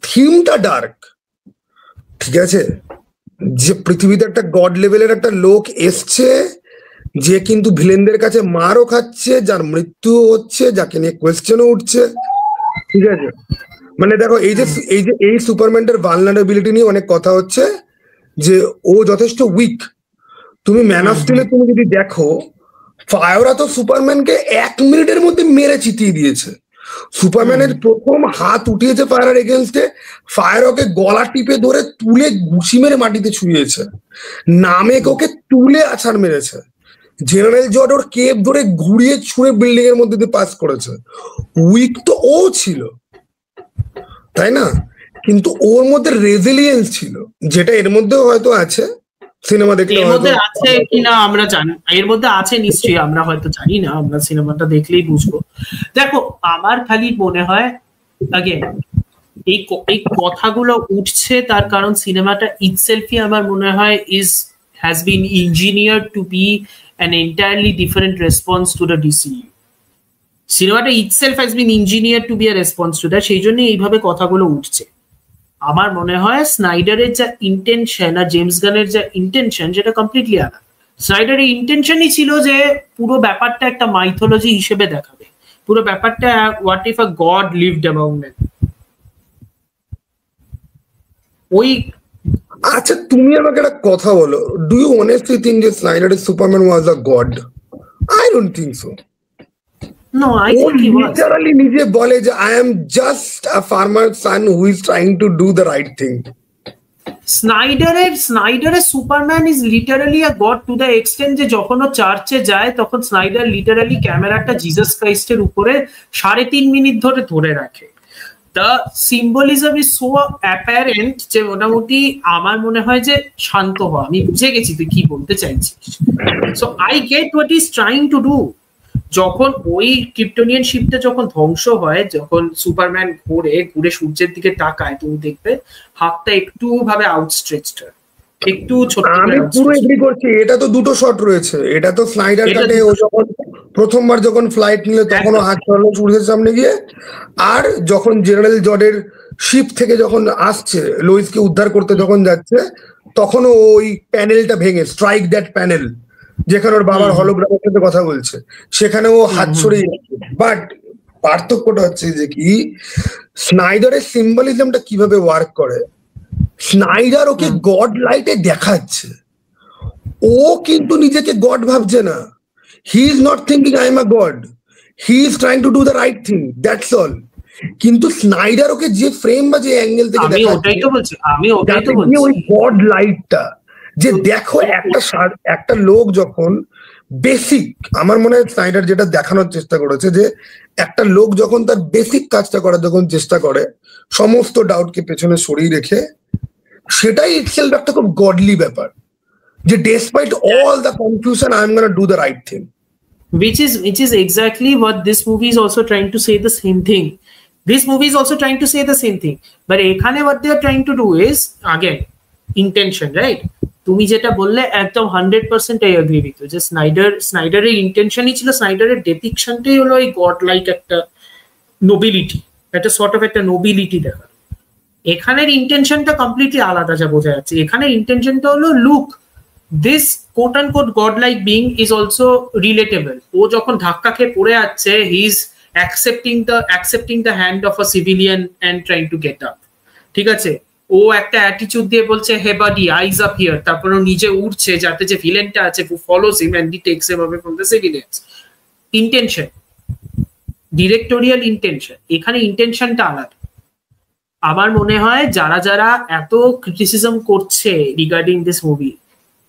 থিমটা ডার্ক, ঠিক আছে। যে পৃথিবীতে একটা গড লেভেলের একটা লোক এসছে, যে কিন্তু ভিলেনদের কাছে মারও খাচ্ছে, যার মৃত্যু হচ্ছে, যাকে নিয়ে কোয়েশ্চেনও উঠছে, ঠিক আছে। মানে দেখো এই সুপারম্যানের ভালনারেবিলিটি নিয়ে অনেক কথা হচ্ছে যে ও যথেষ্ট উইক। তুমি ম্যান অফ স্টিলে তুমি যদি দেখো, ফায়োরা তো সুপারম্যানকে 1 মিনিটের মধ্যে মেরে চিতিয়ে দিয়েছে। সুপারম্যানের প্রথম হাত উঠিয়েছে ফায়ার এগেনস্টে, ফায়ার ওকে গলা টিপে ধরে তুলে ঘুষি মেরে মাটিতে ছুঁয়েছে, নামেক ওকে তুলে আছাড় মেরেছে, জেনারেল জর্জ ওর কেপ ধরে ঘুরিয়ে ছুঁড়ে বিল্ডিং এর মধ্যে দিয়ে পাস করেছে। উইক তো ও ছিল, তাই না? কিন্তু ওর মধ্যে রেজিলিয়েন্স ছিল, যেটা এর মধ্যেও হয়তো আছে। সিনেমা দেখলে এর মধ্যে আছে কিনা আমরা জানি, এর মধ্যে আছে নিশ্চয়ই, আমরা হয়তো জানি না, আমরা সিনেমাটা দেখলেই বুঝবো। দেখো আমার খালি মনে হয় আগেন এই কথাগুলো উঠছে তার কারণ সিনেমাটা ইটসেলফই আমার মনে হয় has been engineered to be an entirely different response to the DCU. সিনেমাটা itself has been engineered to be a response to that, সেই জন্য এইভাবে কথাগুলো উঠছে। আমার মনে হয় স্নাইডারের যা ইন্টেনশন আর জেমস গানের যা ইন্টেনশন যেটা কমপ্লিটলি আলাদা। স্নাইডারের ইন্টেনশনই ছিল যে পুরো ব্যাপারটা একটা মাইথোলজি হিসেবে দেখাবে, পুরো ব্যাপারটা what if a god lived among them. ওই আচ্ছা তুমি আমাকে একটা কথা বলো, ডু ইউ অনেস্টলি থিংক যে স্নাইডারের Superman was a god? I don't think so. No, I think he was. Literally নিজে বলে যে I am just a farmer son who is trying to do the right thing. স্নাইডারের Superman is literally a god to the extent যে যখন ও চার্চে যায় তখন স্নাইডার লিটারালি ক্যামেরাটা জিসাস ক্রাইস্টের উপরে 3.5 মিনিট ধরে রাখে। The symbolism is so apparent যে মোটামুটি আমার মনে হয় যে শান্ত হওয়া, আমি বুঝে গেছি তুই কি বলতে চাইছিস। So I get what is trying to do. যখন ওই ক্রিপ্টোনিয়ান শিপটা যখন ধ্বংস হয়, যখন সুপারম্যান ঘুরে সূর্যের দিকে তাকায়, তুমি দেখবে হাতটা একটু ভাবে আউটস্ট্রেচড, একটু ছোট। আমি পুরো এগ্রি করছি, এটা তো দুটো শট রয়েছে। এটা তো স্নাইডার কাটে ও যখন প্রথমবার যখন ফ্লাইট নিল তখন হাত চললো সূর্যের সামনে গিয়ে, আর যখন জেনারেল জর্ডের শিপ থেকে যখন আসছে লোইসকে উদ্ধার করতে যখন যাচ্ছে তখন ওই প্যানেলটা ভেঙে, স্ট্রাইক দ্যাট প্যানেল, যেখানে ওর বাবার হলোগ্রামের সাথে কথা বলছে, সেখানে ও হাত সরিয়ে যাচ্ছে। বাট পার্থক্যটা হচ্ছে যে কি স্নাইডারের সিম্বলিজমটা কিভাবে ওয়ার্ক করে। স্নাইডার ওকে গড লাইটে দেখাচ্ছে, ও কিন্তু নিজেকে গড ভাবছে না। He is not thinking I am a god, he is trying to do the right thing, that's all. কিন্তু স্নাইডার ওকে যে ফ্রেম বা যে অ্যাঙ্গেল থেকে দেখাচ্ছে ওই গড লাইটটা, যে দেখো একটা লোক যখন বেসিক, আমার মনে হয় স্নাইডার যেটা দেখানোর চেষ্টা করেছে যে একটা লোক যখন তার বেসিক কাজটা করার যখন চেষ্টা করে সমস্ত ডাউটকে পেছনে সরিয়ে রেখে, সেটাই ইটসেলফ একটা খুব গডলি ব্যাপার, যে despite all the confusion I am going to do the right thing, which is exactly what this movie is also trying to say the same thing. This movie is also trying to say the same thing, but এখানে what they are trying to do is again intention, right? তুমি যেটা বললে একদম 100% I agree with you, যে স্নাইডারের ইন্টেনশনই ছিল, স্নাইডারের ডেপিকশনটাই হলো এই god like একটা নোবিলিটি, একটা সর্ট অফ একটা নোবিলিটি দেখা। এখানের ইন্টেনশনটা কমপ্লিটলি আলাদা, যা বোঝা যাচ্ছে। এখানের ইন্টেনশনটা হলো look, this quote unquote godlike being is also relatable. ও যখন ধাক্কা খেয়ে পড়ে যাচ্ছে, he is accepting the hand of a civilian and trying to get up, ঠিক আছে। ও একটা অ্যাটিটিউড দিয়ে বলছে হে বাডি আইজ আপ হিয়ার, তারপর ও নিজে উঠছে যাতে যে ভিলেনটা আছে who follows him and he takes him away from the civilians. Intention, directorial intention, এখানে ইন্টেনশনটা আলাদা। আমার মনে হয় যারা এত ক্রিটিসিজম করছে regarding this movie,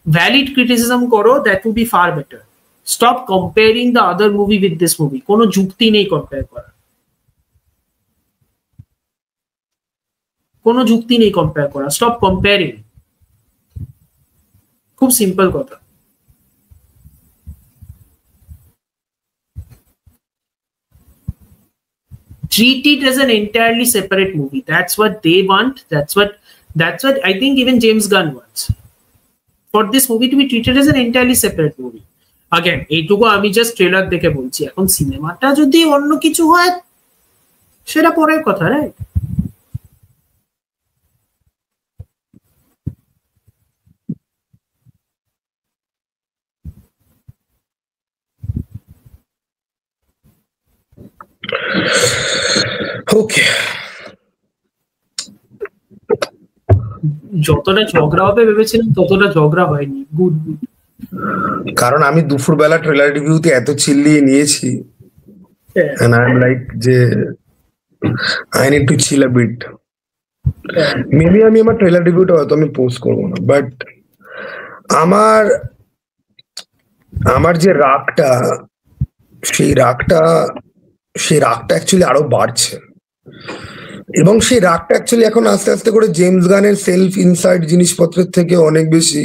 valid criticism করো, that would be far better. Stop comparing the other movie with this movie, কোনো যুক্তি নেই কম্পেয়ার করার, কোনো যুক্তি নেই কম্পেয়ার করা। স্টপ কম্পেয়ারিং, খুব সিম্পল কথা। Treat it as an entirely separate movie. That's what they want. That's what I think even James Gunn wants. For this movie to be treated as an entirely separate movie. Again, এইটুকু আমি just trailer দেখে বলছি। এখন সিনেমাটা যদি অন্য কিছু হয় সেটা পরের কথা, রাইট? ওকে, যতটা ঝগড়া হবে ভেবেছিলাম ততটা ঝগড়া হয়নি। Good good. কারণ আমি দুপুরবেলা ট্রেলার রিভিউতে এত চিল্লিয়ে নিয়েছি, and I'm like যে I need to chill a bit. Maybe আমি আমার ট্রেলার রিভিউটা হয়তো আমি পোস্ট করবো না, বাট আমার যে রাগটা সেই রাগটা অ্যাকচুয়ালি আরো বাড়ছে, এবং সেই রাগটা অ্যাকচুয়ালি এখন আস্তে আস্তে করে জেমস গানের সেলফ ইনসাইড জিনিসপত্রের থেকে অনেক বেশি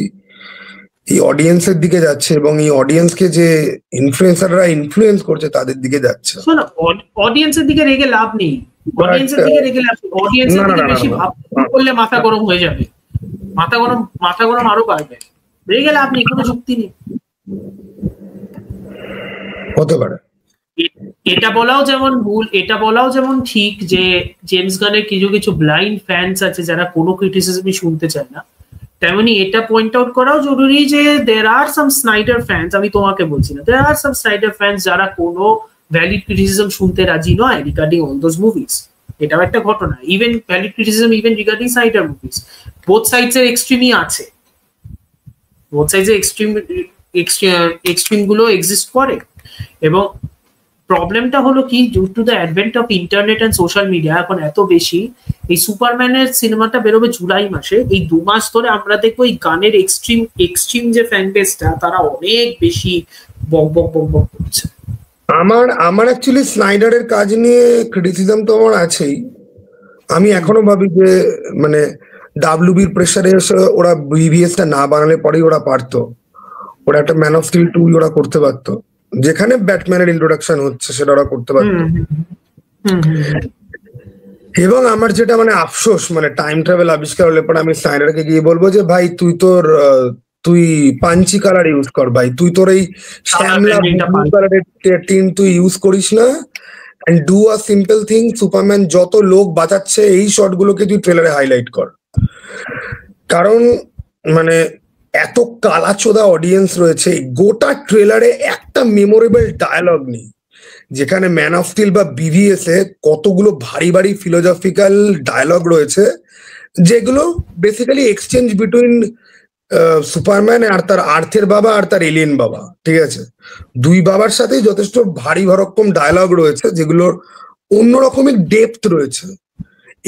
এই অডিয়েন্সের দিকে যাচ্ছে, এবং এই অডিয়েন্সকে যে ইনফ্লুয়েন্সাররা ইনফ্লুয়েন্স করছে তাদের দিকে যাচ্ছে। শোনো, অডিয়েন্সের দিকে রেগে লাভ নেই, অডিয়েন্সের দিকে রেগে লাভ নেই। অডিয়েন্সের দিকে বেশি ভাবনা করলে মাথা গরম হয়ে যাবে, মাথা গরম আরো বাড়বে। রেগে লাভ নেই, কোনো যুক্তি নেই। হতে পারে এটা বলাও যেমন ভুল, এটা বলাও যেমন ঠিক যে জেমস গানের কিছু কিছু ব্লাইন্ড ফ্যান্স আছে যারা কোনো ক্রিটিসিজমই শুনতে চায় না, তেমনি এটা পয়েন্ট আউট করাও জরুরি যে দেয়ার আর সাম স্নাইডার ফ্যান্স, আমি তোমাকে বলছি না, দেয়ার আর সাম স্নাইডার ফ্যান্স যারা কোনো ভ্যালিড ক্রিটিসিজম শুনতে রাজি নয় রিগার্ডিং অল দোজ মুভিজ। এটাও একটা ঘটনা। Even valid criticism even regarding Snyder movies, both sides এর এক্সট্রিমই আছে, বোথ সাইডস এর এক্সট্রিম গুলো এক্সিস্ট করে। এবং প্রবলেমটা হলো কি, due to the advent of internet and social media এখন এত বেশি, এই সুপারম্যানের সিনেমাটা বেরোবে জুলাই মাসে, এই 2 মাস ধরে আমরা দেখবো এই গানের এক্সট্রিম যে ফ্যান বেসটা তারা অনেক বেশি বক বক বক বক করছে। আমার অ্যাকচুয়ালি স্নাইডারের কাজ নিয়ে ক্রিটিসিজম তো আমার আছেই। আমি এখনো ভাবি যে মানে ডাব্লিউবির প্রেসারে এসে ওরা বিভিএসটা না বানালে পরেই ওরা পারতো, ওরা একটা ম্যান অফ স্টিল 2 ওরা করতে পারতো, যেখানে ব্যাটম্যানের ইন্ট্রোডাকশন হচ্ছে সেটা ওরা করতে পারতো। এবং আমার যেটা মানে আফসোস, মানে টাইম ট্রাভেল আবিষ্কার হলে পরে আমি স্নাইডারকে গিয়ে বলবো যে ভাই তুই পাঞ্চি কালার ইউজ কর ভাই, তুই তোর এই শ্যামলা কালারের টিন তুই ইউজ করিস না, and do a simple thing, Superman যত লোক বাঁচাচ্ছে এই শট গুলোকে তুই ট্রেলারে হাইলাইট কর। কারণ মানে এত কালাচোদা অডিয়েন্স রয়েছে, গোটা ট্রেলারে একটা মেমোরেবল ডায়ালগ নেই, যেখানে ম্যান অফ স্টিল বা বিভিএস এ কতগুলো ভারী ভারী ফিলোজফিক্যাল ডায়ালগ রয়েছে, যেগুলো বেসিক্যালি এক্সচেঞ্জ বিটুইন সুপারম্যান আর তার আর্থের বাবা আর তার এলিয়েন বাবা, ঠিক আছে? দুই বাবার সাথেই যথেষ্ট ভারী ভরক্কম ডায়ালগ রয়েছে, যেগুলোর অন্যরকমের ডেপথ রয়েছে।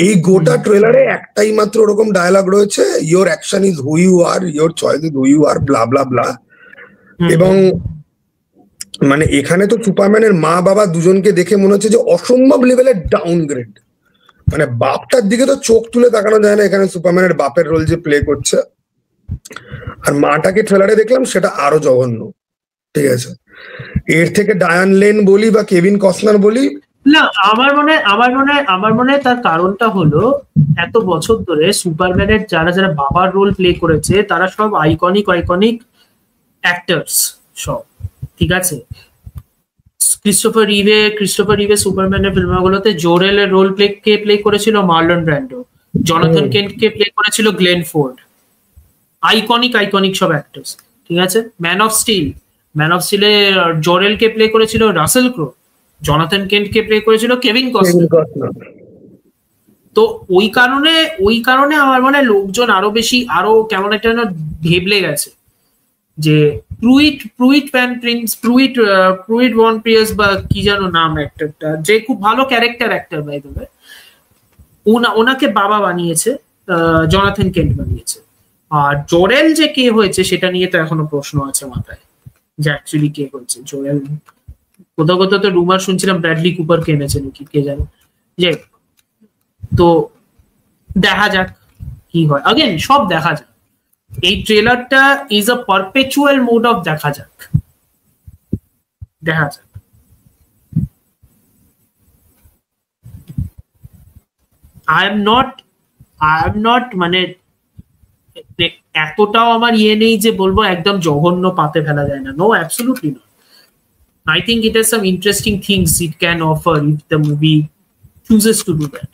এই গোটা ট্রেলারে একটাই মাত্র ওরকম ডায়ালগ রয়েছে, your action is who you are, your choice is who you are, blah blah blah. এবং মানে এখানে তো সুপারম্যানের মা বাবা দুজনকে দেখে মনে হচ্ছে যে অসম্ভব লেভেলের ডাউনগ্রেড। মানে বাপটার দিকে তো চোখ তুলে তাকানো যায় না এখানে সুপারম্যানের বাপের রোল যে প্লে করছে, আর মাটাকে ট্রেলারে দেখলাম সেটা আরো জঘন্য, ঠিক আছে? এর থেকে ডায়ান লেন বলি বা কেভিন কসনার বলি না, আমার মনে তার কারণটা হলো এত বছর ধরে সুপারম্যানের যারা যারা বাবার রোল প্লে করেছে তারা সব আইকনিক অ্যাক্টার্স সব, ঠিক আছে? ক্রিস্টোফার রিভে সুপারম্যানের ফিল্মগুলোতে জোরেলের রোল প্লে করেছিল মার্লন ব্র্যান্ডো, জনাথন কেন্টকে প্লে করেছিল গ্লেন ফোর্ড, আইকনিক সব অ্যাক্টার্স, ঠিক আছে? ম্যান অফ স্টিলে জোরেলকে প্লে করেছিল রাসেল ক্রো, জনাথন কেন্টকে প্লে করেছিল কেভিন কস্টনার। তো ওই কারণে আমার মনে হয় লোকজন আরো কেমন একটা ভেবলে গেছে যে প্রুইট ওয়ান প্রিয়াস বা কি যেন নাম অ্যাক্টরটা, যে খুব ভালো ক্যারেক্টার বাই দ্য ওয়ে, ওনাকে বাবা বানিয়েছে, জনাথন কেন্ট বানিয়েছে। আর জোরেল যে কে হয়েছে সেটা নিয়ে তো এখনো প্রশ্ন আছে মাথায়, যে অ্যাকচুয়ালি কে হয়েছে জোরেল। কোথাও তো রুমার শুনছিলাম ব্র্যাডলি কুপার কে এনেছে নাকি, কে জানে। যে তো দেখা যাক কি হয়, আগেন সব দেখা যাক। এই ট্রেলারটা is a perpetual mode of দেখা যাক। আই এম নট মানে এতটাও আমার ইয়ে নেই যে বলবো একদম জঘন্য পাতে ফেলা যায় না। No, absolutely not. I think it has some interesting things it can offer if the movie chooses to do that.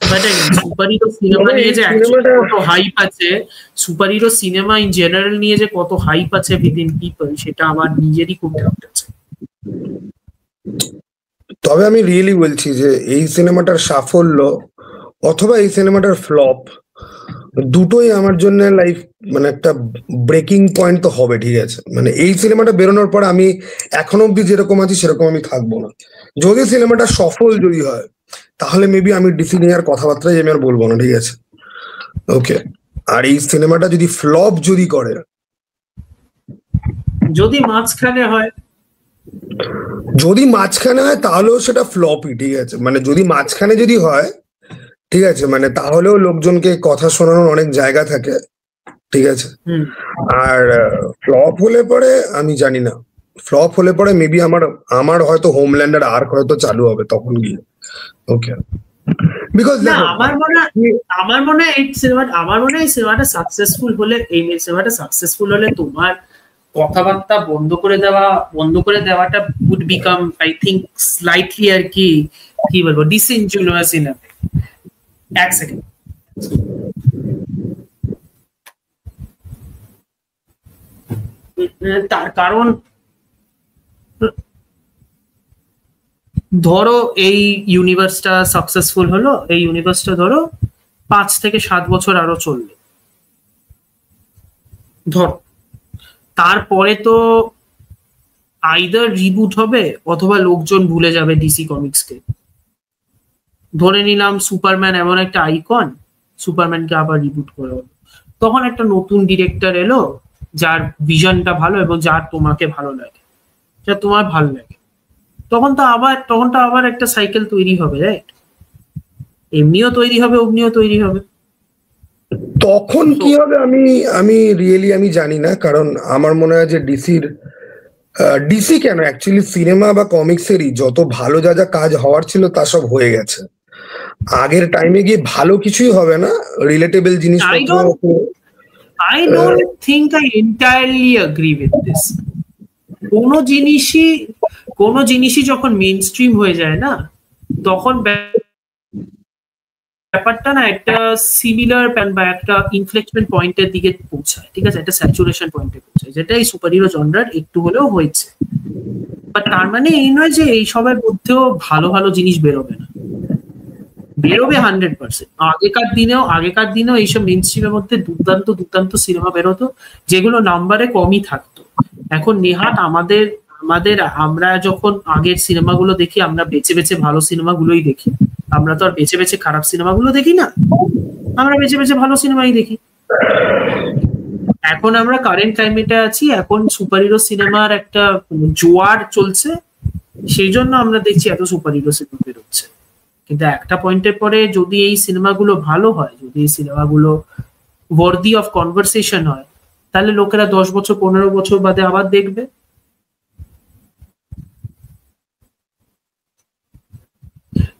But superhero cinema নিয়ে যে actually কত hype আছে, superhero cinema in general নিয়ে যে কত hype আছে within people, সেটা আমার নিজেরই খুব ডাউট আছে। তবে আমি রিয়েলি বলছি যে এই সিনেমাটার সাফল্য অথবা এই সিনেমাটার ফ্লপ দুটোই আমার জন্য লাইফ মানে একটা ব্রেকিং পয়েন্ট তো হবে, ঠিক আছে? মানে এই সিনেমাটা বেরোনোর পর আমি এখনো অব্দি যেরকম আছি সেরকম আমি থাকবো না। যদি সিনেমাটা সফল যদি হয় তাহলে মেবি আমি ডিসি নিয়ে আর কথাবার্তায় আমি আর বলবো না, ঠিক আছে? ওকে। আর এই সিনেমাটা যদি ফ্লপ যদি করে, যদি মাঝখানে হয় তাহলেও সেটা ফ্লপই, ঠিক আছে? মানে যদি মাঝখানে যদি হয়, ঠিক আছে, মানে তাহলেও লোকজনকে কথা শোনানোর অনেক জায়গা থাকে, ঠিক আছে? আর ফ্লপ হলে পরে আমি জানি না, ফ্লপ হলে পরে মেবি আমার হয়তো হোমল্যান্ডের আর্ক হয়তো চালু হবে তখন গিয়ে। ওকে, বিকজ আমার মনে হয় এই সিনেমাটা সাকসেসফুল হলে তোমার কথাবার্তা বন্ধ করে দেওয়াটা would become I think slightly আর কি বলবো disingenuous in a way. এক সেকেন্ড, তার কারণ ধরো এই ইউনিভার্সটা সাকসেসফুল হলো, এই ইউনিভার্সটা ধরো 5 থেকে 7 বছর আরো চলবে ধরো, তারপরে তো আইদার রিবুট হবে অথবা লোকজন ভুলে যাবে ডিসি কমিক্সকে। ধরে নিলাম সুপারম্যান এমন একটা আইকন, সুপারম্যানকে আবার রিবুট করে হলো, তখন একটা নতুন ডিরেক্টর এলো যার ভিশনটা ভালো এবং যার তোমাকে ভালো লাগে, যা তোমার ভালো লাগে, তখন তো আবার একটা সাইকেল তৈরি হবে, রাইট? এমনিও তৈরি হবে, অমনিও তৈরি হবে। তখন কি হবে আমি রিয়েলি আমি জানি না, কারণ আমার মনে হয় যে ডিসি কেন অ্যাকচুয়ালি সিনেমা বা কমিক্সেরই যত ভালো যা যা কাজ হওয়ার ছিল তা সব হয়ে গেছে। আগের টাইমে গিয়ে ভালো কিছুই হবে না, রিলেটেবল জিনিসপত্র। I don't think I entirely agree with this. কোনো জিনিসই যখন মেইন স্ট্রিম হয়ে যায় না, তখন ব্যাপারটা না একটা সিমিলার বা একটা ইনফ্লেকশন পয়েন্টের দিকে পৌঁছায়, ঠিক আছে? একটা স্যাচুরেশন পয়েন্টে পৌঁছায়, যেটা এই সুপারহিরো জনরার একটু হলেও হয়েছে। বাট তার মানে এই নয় যে এই সবের মধ্যেও ভালো ভালো জিনিস বেরোবে না, বেরোবে 100%। আগেকার দিনেও এইসব মেইন স্ট্রিমের মধ্যে দুর্দান্ত সিনেমা বেরোতো, যেগুলো নাম্বারে কমই থাকতো। এখন নেহাত আমরা যখন আগের সিনেমাগুলো দেখি, আমরা বেছে বেছে ভালো সিনেমাগুলোই দেখি, আমরা তো আর বেছে বেছে খারাপ সিনেমাগুলো দেখি না, আমরা বেছে বেছে ভালো সিনেমাই দেখি। এখন আমরা কারেন্ট ক্লাইমেটে আছি, এখন সুপারহিরো সিনেমার একটা জোয়ার চলছে, সেই জন্য আমরা দেখছি এত সুপারহিরো সিনেমা বেরোচ্ছে। কিন্তু একটা পয়েন্টের পরে যদি এই সিনেমাগুলো ভালো হয়, যদি এই সিনেমাগুলো ওয়ার্দি অফ কনভারসেশন হয়, তাহলে লোকেরা 10 বছর 15 বছর বাদে আবার দেখবে।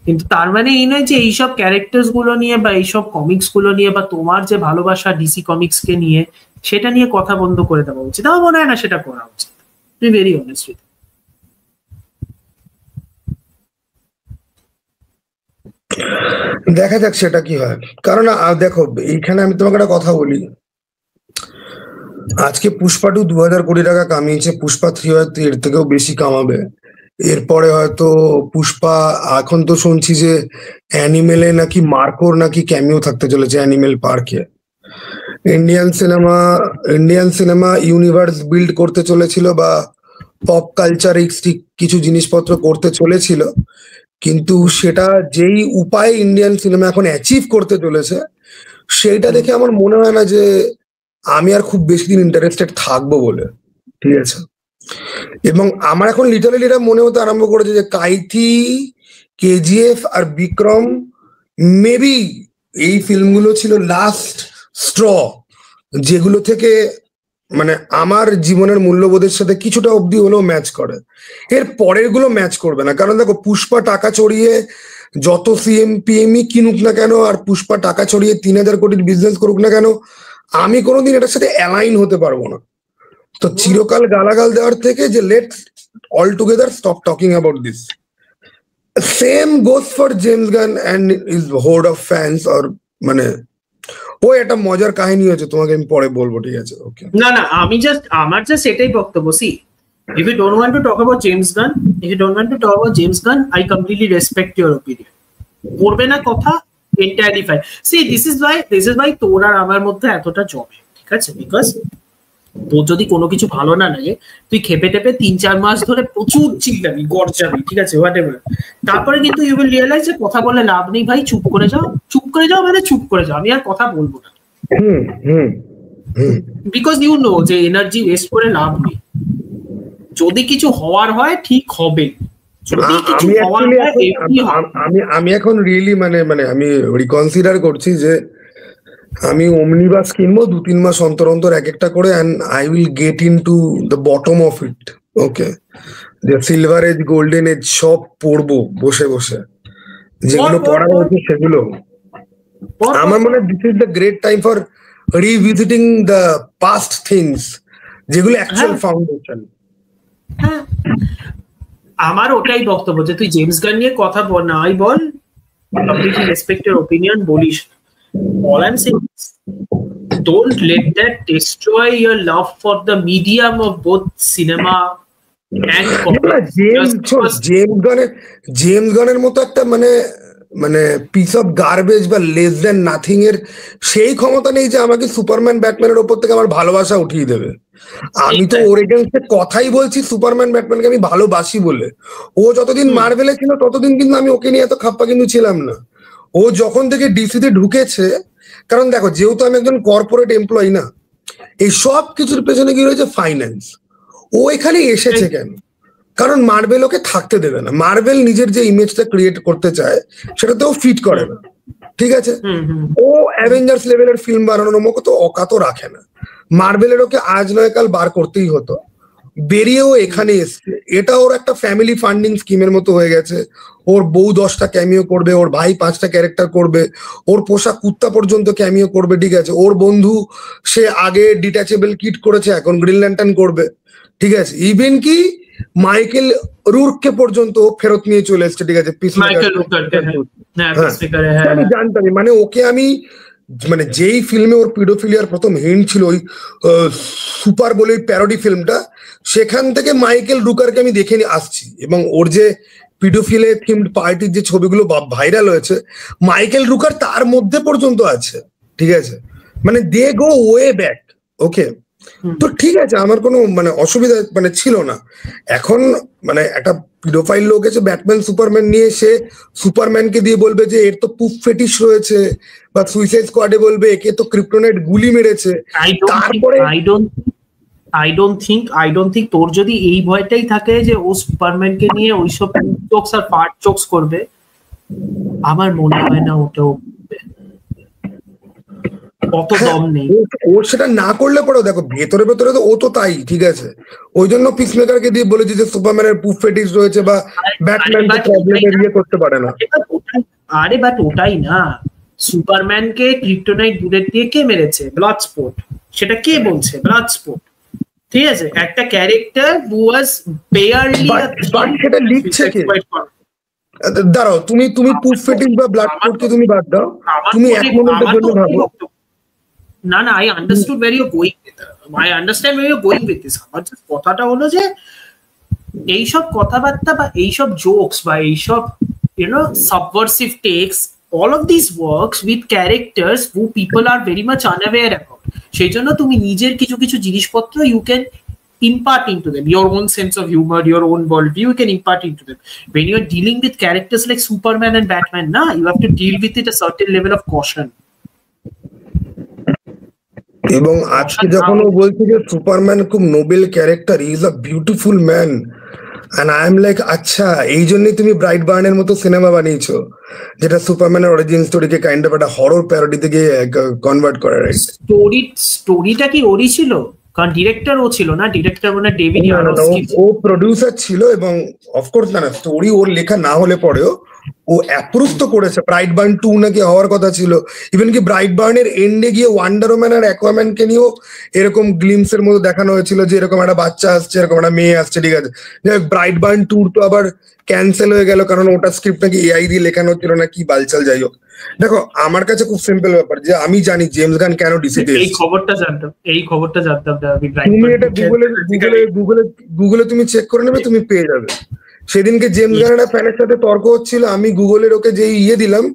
কিন্তু তার মানে এই নয় যে এইসব ক্যারেক্টার্স গুলো নিয়ে বা এইসব কমিক্স গুলো নিয়ে বা তোমার যে ভালোবাসা ডিসি কমিক্স কে নিয়ে, সেটা নিয়ে কথা বন্ধ করে দেওয়া উচিত। আমার মনে হয় না সেটা করা উচিত, to be very honest with. দেখা যাক সেটা কি হয়। কারণ দেখো, এইখানে আমি তোমাকে একটা কথা বলি, আজকে পুষ্পা 2 2000 কোটি টাকা কামিয়েছে, পুষ্পা 3 হয়তো এর থেকেও বেশি কামাবে। এরপরে হয়তো পুষ্পা, এখন তো শুনছি যে অ্যানিমেলে নাকি মার্কোর নাকি ক্যামিও থাকতে চলেছে অ্যানিমেল পার্কে। ইন্ডিয়ান সিনেমা ইউনিভার্স বিল্ড করতে চলেছিল বা পপ কালচারিস্টিক কিছু জিনিসপত্র করতে চলেছিল, কিন্তু সেটা যেই উপায়ে ইন্ডিয়ান সিনেমা এখন অ্যাচিভ করতে চলেছে, সেইটা দেখে আমার মনে হয় না যে আমি আর খুব বেশি দিন ইন্টারেস্টেড থাকবো বলে, ঠিক আছে? এবং আমার এখন লিটারালি এটা মনে হতে আরম্ভ করেছে যে কাইথি, কেজিএফ আর বিক্রম মেবি এই ফিল্মগুলো ছিল লাস্ট স্ট্র, যেগুলো থেকে মানে আমার জীবনের মূল্যবোধের সাথে কিছুটা অবধি হলেও ম্যাচ করে। এর পরের গুলো ম্যাচ করবে না, কারণ দেখো পুষ্পা টাকা চড়িয়ে যত সিএমপিএমই কিনুক না কেন, আর পুষ্পা টাকা চড়িয়ে 3,000 কোটির বিজনেস করুক না কেন, আমি কোনোদিন এটার সাথে অ্যালাইন হতে পারবো না। তো চিরকাল গালাগাল দেওয়ার থেকে যে let all together stop talking about this. Same goes for James Gunn and his horde of fans. আর মানে ও একটা মজার কাহিনী হচ্ছে, তোমাকে আমি পরে বলবো, ঠিক আছে? ওকে, না না, আমার জাস্ট এটাই বক্তব্য। See, if you don't want to talk about James Gunn, I completely respect your opinion. করবে না কথা, entirely fine. See, this is why তোর আর আমার মধ্যে এতটা জমে, ঠিক আছে? বিকজ তোর যদি কোনো কিছু ভালো না লাগে, তুই খেপে টেপে 3-4 মাস ধরে প্রচুর চিল্লাবি, গড়জাবি, ঠিক আছে, হোয়াট এভার। তারপরে কিন্তু ইউ উইল রিয়েলাইজ যে কথা বলে লাভ নেই ভাই, চুপ করে যাও মানে চুপ করে যাও, আমি আর কথা বলবো না। বিকজ ইউ নো যে এনার্জি ওয়েস্ট করে লাভ নেই। যদি কিছু হওয়ার হয় ঠিক হবে, আমি এখন রিয়েলি মানে আমি রিকনসিডার করছি যে আমি ওমনিবাস কিনবো 2-3 মাস অন্তর অন্তর এক একটা করে, and I will get in to the bottom of it. Okay, যে সিলভার এজ, গোল্ডেন এজ সব পড়বো বসে বসে, যেগুলো পড়ার হচ্ছে সেগুলো। আমার মনে হয় this is the great time for revisiting the past things, যেগুলো অ্যাকচুয়াল ফাউন্ডেশন। আমার ওটাই বক্তব্য যে তুই জেমস গান নিয়ে কথা বল, নাই বল, কমপ্লিটলি রেসপেক্ট ইওর ওপিনিয়ন, বলিস। All I'm saying is, don't let that destroy your love for the medium of both cinema and comics. James গানের মতো একটা মানে পিস অফ গার্বেজ বা লেস দেন নাথিং এর সেই ক্ষমতা নেই যে আমাকে সুপারম্যান ব্যাটম্যানের ওপর থেকে আমার ভালোবাসা উঠিয়ে দেবে। আমি তো ওর এগেন্সটে কথাই বলছি সুপারম্যান ব্যাটম্যানকে আমি ভালোবাসি বলে। ও যতদিন মার্ভেলে ছিল ততদিন কিন্তু আমি ওকে নিয়ে এত খাপ্পা কিন্তু ছিলাম না। ও যখন থেকে ডিসিতে ঢুকেছে, কারণ দেখো যেহেতু আমি একজন কর্পোরেট এমপ্লয়ি না, এই সব কিছুর পেছনে কি রয়েছে? ফাইন্যান্স। ও এখানে এসেছে কেন? কারণ মার্বেল ওকে থাকতে দেবে না। মার্বেল নিজের যে ইমেজটা ক্রিয়েট করতে চায় সেটাতে ও ফিট করে না, ঠিক আছে? ও অ্যাভেঞ্জার্স লেভেলের ফিল্ম বানানোর মতো তো অকাত রাখে না। মার্বেলের ওকে আজ নয় কাল বার করতেই হতো, বেরিয়েও এখানে এসছে। এটা ওর একটা ফ্যামিলি ফান্ডিং স্কিমের মতো হয়ে গেছে। ওর বউ 10টা ক্যামিও করবে, ওর ভাই 5টা ক্যারেক্টার করবে, ওর পোষা কুত্তা পর্যন্ত ক্যামিও করবে, ঠিক আছে? ওর বন্ধু সে আগে ডিট্যাচেবল কিট করেছে, এখন গ্রিন ল্যান্টার্ন করবে, ঠিক আছে? ইভেন কি মাইকেল রুরকে পর্যন্ত ফেরত নিয়ে চলে এসছে, ঠিক আছে? আমি জানতামই, মানে ওকে আমি মানে যেই ফিল্মে ওর পিডোফিলিয়ার প্রথম হিন্ট ছিল, ওই সুপার বলে প্যারোডি ফিল্মটা, সেখান থেকে মাইকেল রুকারকে আমি দেখে আসছি। এবং ওর যে পিডোফিলে থিমড পার্টির যে ছবিগুলো ভাইরাল হয়েছে, মাইকেল রুকার তার মধ্যে পর্যন্ত আছে, ঠিক আছে? মানে দে গো ওয়ে ব্যাক। ওকে, তো ঠিক আছে, আমার কোনো মানে অসুবিধা মানে ছিল না। এখন মানে একটা পিডোফাইল লোক এসে ব্যাটম্যান সুপারম্যান নিয়ে, সে সুপারম্যানকে দিয়ে বলবে যে এর তো পুফ ফেটিশ রয়েছে, বা সুইসাইড স্কোয়াডে বলবে একে তো ক্রিপ্টোনাইট গুলি মেরেছে। তারপরে I don't think তোর যদি এই ভয়টাই থাকে যে ও সুপারম্যানকে নিয়ে ওইসব জোকস আর ফার্ট জোকস করবে, আমার মনে হয় না ওটাও অত দম নেই ওর। সেটা না করলে পরেও দেখো ভেতরে ভেতরে তো ও তো তাই, ঠিক আছে? ওই জন্য পিসমেকারকে দিয়ে বলেছি যে সুপারম্যানের পুফ ফেটিশ রয়েছে, বা ব্যাটম্যান প্রবলেমের ইয়ে করতে পারে না। আরে বাট ওটাই না, সুপারম্যানকে ক্রিপ্টোনাইট বুলেট দিয়ে কে মেরেছে? Blood spot. সেটা কে বলছে? ব্লাড স্পট, ঠিক আছে? একটা ক্যারেক্টার হু ওয়াজ বেয়ারলি, সেটা লিখছে কে? দাঁড়াও, তুমি পুফ ফেটিশ বা ব্লাড স্পটকে তুমি বাদ দাও, তুমি এক মিনিটের জন্য ভাবো। না না, I understood where you're going with this. I understand where you're going with this. আমার যে কথাটা হলো যে এইসব কথাবার্তা বা এইসব জোকস বা এইসব subversive takes, all of these works with characters who people are very much unaware about. সেই জন্য তুমি নিজের কিছু কিছু জিনিসপত্র you can impart into them, your own sense of humor, your own worldview, you can impart into them. When you're dealing with characters like Superman and Batman, you have to deal with it a certain level of caution. এবং আজকে যখন ও বলছে যে Superman খুব Nobel character, he is a beautiful man, and I am like আচ্ছা এই জন্যই তুমি ব্রাইট বার্নের মতো সিনেমা বানিয়েছো যেটা সুপারম্যানের অরিজিন স্টোরিকে কাইন্ড অফ একটা হরর প্যারোডি থেকে কনভার্ট করে, রাইট? স্টোরিটা কি ওরই ছিল? কারণ ডিরেক্টর ও ছিল না, ডিরেক্টর মানে ডেভিড না, ইয়ারোস্কি। ও প্রডিউসার ছিল এবং অফকোর্স না স্টোরি ওর লেখা না হলে পরেও ও অ্যাপ্রুভ তো করেছে। ব্রাইট বার্ন 2 নাকি হওয়ার কথা ছিল, ইভেন কি ব্রাইট বার্নের এন্ডে গিয়ে ওয়ান্ডার ওম্যান আর অ্যাকোয়াম্যান কে নিয়েও এরকম গ্লিমসের মতো দেখানো হয়েছিল যে এরকম একটা বাচ্চা আসছে, এরকম একটা মেয়ে আসছে, ঠিক আছে। ব্রাইট বার্ন 2 তো আবার ক্যান্সেল হয়ে গেল কারণ ওটা স্ক্রিপ্ট নাকি এআই দিয়ে লেখানো হচ্ছিল না কি বালচাল, যাই হোক। দেখো আমার কাছে খুব সিম্পল ব্যাপার যে আমি জানি জেমস গান কেন ডিসিতে এই খবরটা জানতাম তুমি এটা গুগলে তুমি চেক করে নেবে, তুমি পেয়ে যাবে। সেদিনকে জেমস গানের একটা ফ্যানের সাথে তর্ক হচ্ছিল, আমি গুগলের ওকে যে দিলাম,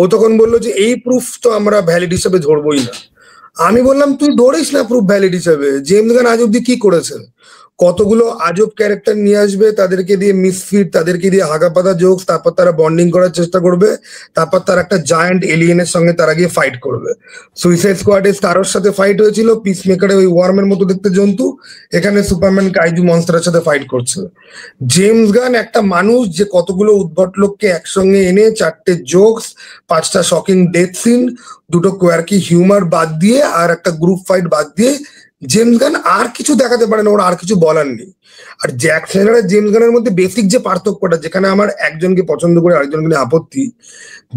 ও তখন বললো যে এই প্রুফ তো আমরা ভ্যালিড হিসেবে ধরবোই না। আমি বললাম তুই ধরিস না প্রুফ ভ্যালিড হিসেবে, জেমস গান আজ অব্দি কি করেছে? কতগুলো আজব ক্যারেক্টার নিয়ে আসবে, তাদেরকে দিয়ে মিসফিট, তাদেরকে দিয়ে হাগাপাতা জোকস, তারপর তারা বন্ডিং করার চেষ্টা করবে, তারপর তার একটা জায়ান্ট এলিয়েনের সঙ্গে তারা গিয়ে ফাইট করবে। সুইসাইড স্কোয়াডে স্টারোর সাথে ফাইট হয়েছিল, পিসমেকারে ওই ওয়ার্মের মতো দেখতে জন্তু, এখানে সুপারম্যান কাইজু মনস্টারের সাথে ফাইট করছে। জেমস গান একটা মানুষ যে কতগুলো উদ্ভট লোককে একসঙ্গে এনে 4টে জোকস, 5টা shocking death scene, 2টো quirky humour বাদ দিয়ে আর একটা গ্রুপ ফাইট বাদ দিয়ে জেমস গান আর কিছু দেখাতে পারে না, ওর আর কিছু বলার নেই। আর জ্যাক স্নাইডার আর জেমস গানের মধ্যে বেসিক যে পার্থক্যটা, যেখানে আমার একজনকে পছন্দ করে আরেকজনকে নিয়ে আপত্তি,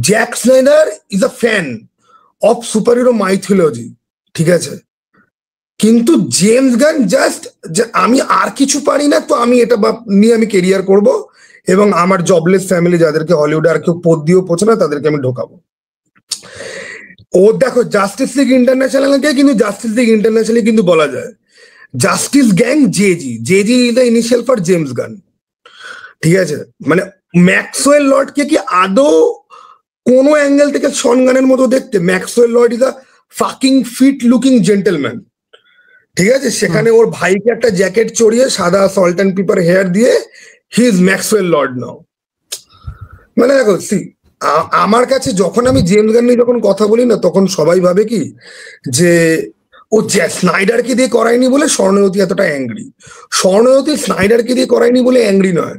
Jack Snyder is a fan of superhero mythology, ঠিক আছে, কিন্তু জেমস গান জাস্ট আমি আর কিছু পারি না তো আমি এটা নিয়ে আমি কেরিয়ার করব এবং আমার জবলেস ফ্যামিলি যাদেরকে হলিউডে আর কেউ পদ দিয়েও পৌঁছে না তাদেরকে আমি ঢোকাবো। ও দেখো জাস্টিস লিগ ইন্টারন্যাশনালকে কিন্তু জাস্টিস লিগ ইন্টারন্যাশনালি কিন্তু বলা যায় justice gang JG is the initial for James Gunn, ঠিক আছে। মানে ম্যাক্সওয়েল লর্ডকে কি আদৌ কোনো অ্যাঙ্গেল থেকে শন গানের মতো দেখতে? Maxwell Lord is a fucking fit looking gentleman, ঠিক আছে। সেখানে ওর ভাইকে একটা জ্যাকেট চড়িয়ে সাদা সল্ট অ্যান্ড পেপার হেয়ার দিয়ে হি ইজ ম্যাক্সওয়েল লর্ড নাও। মানে দেখো আমার কাছে যখন আমি জেমস গান নিয়ে যখন কথা বলি না, তখন সবাই ভাবে কি যে ও স্নাইডারকে দিয়ে করায়নি বলে স্বর্ণয়তী এতটা অ্যাংরি। স্বর্ণয়তী স্নাইডারকে দিয়ে করায়নি বলে অ্যাংরি নয়,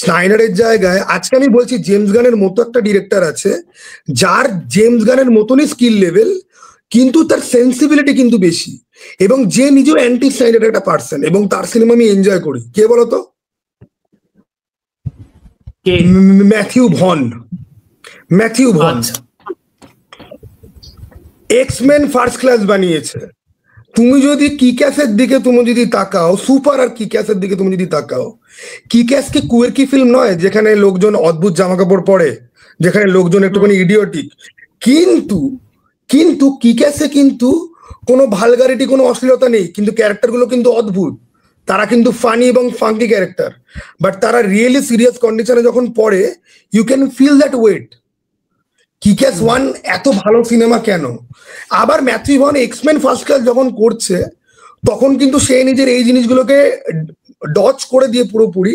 স্নাইডারের জায়গায় আজকে আমি বলছি জেমস গানের মতো একটা ডিরেক্টর আছে যার জেমস গানের মতনই স্কিল লেভেল, কিন্তু তার সেন্সিবিলিটি কিন্তু বেশি, এবং যে নিজেও অ্যান্টি স্নাইডার একটা পার্সন, এবং তার সিনেমা আমি এনজয় করি। কে বলতো? Matthew Vaughn. X Men first class বানিয়েছে। তুমি যদি কিক্যাসের দিকে তুমি যদি তাকাও, সুপার আর কিক্যাসের দিকে তুমি যদি তাকাও, কিক্যাস কি কুয়েরকি ফিল্ম নয় যেখানে লোকজন অদ্ভুত জামা কাপড় পরে, যেখানে লোকজন একটুখানি ইডিওটিক, কিন্তু কিক্যাসে কিন্তু কোনো ভালগারিটি, কোনো অশ্লীলতা নেই, কিন্তু ক্যারেক্টারগুলো কিন্তু অদ্ভুত, তারা কিন্তু ফানি এবং ফাঙ্কি ক্যারেক্টার, বাট তারা রিয়েলি সিরিয়াস কন্ডিশনে যখন পড়ে you can feel that weight. Kick Ass 1 এত ভালো সিনেমা কেন? আবার Matthew Vaughn X Men first class যখন করছে তখন কিন্তু সে নিজের এই জিনিসগুলোকে ডজ করে দিয়ে, পুরোপুরি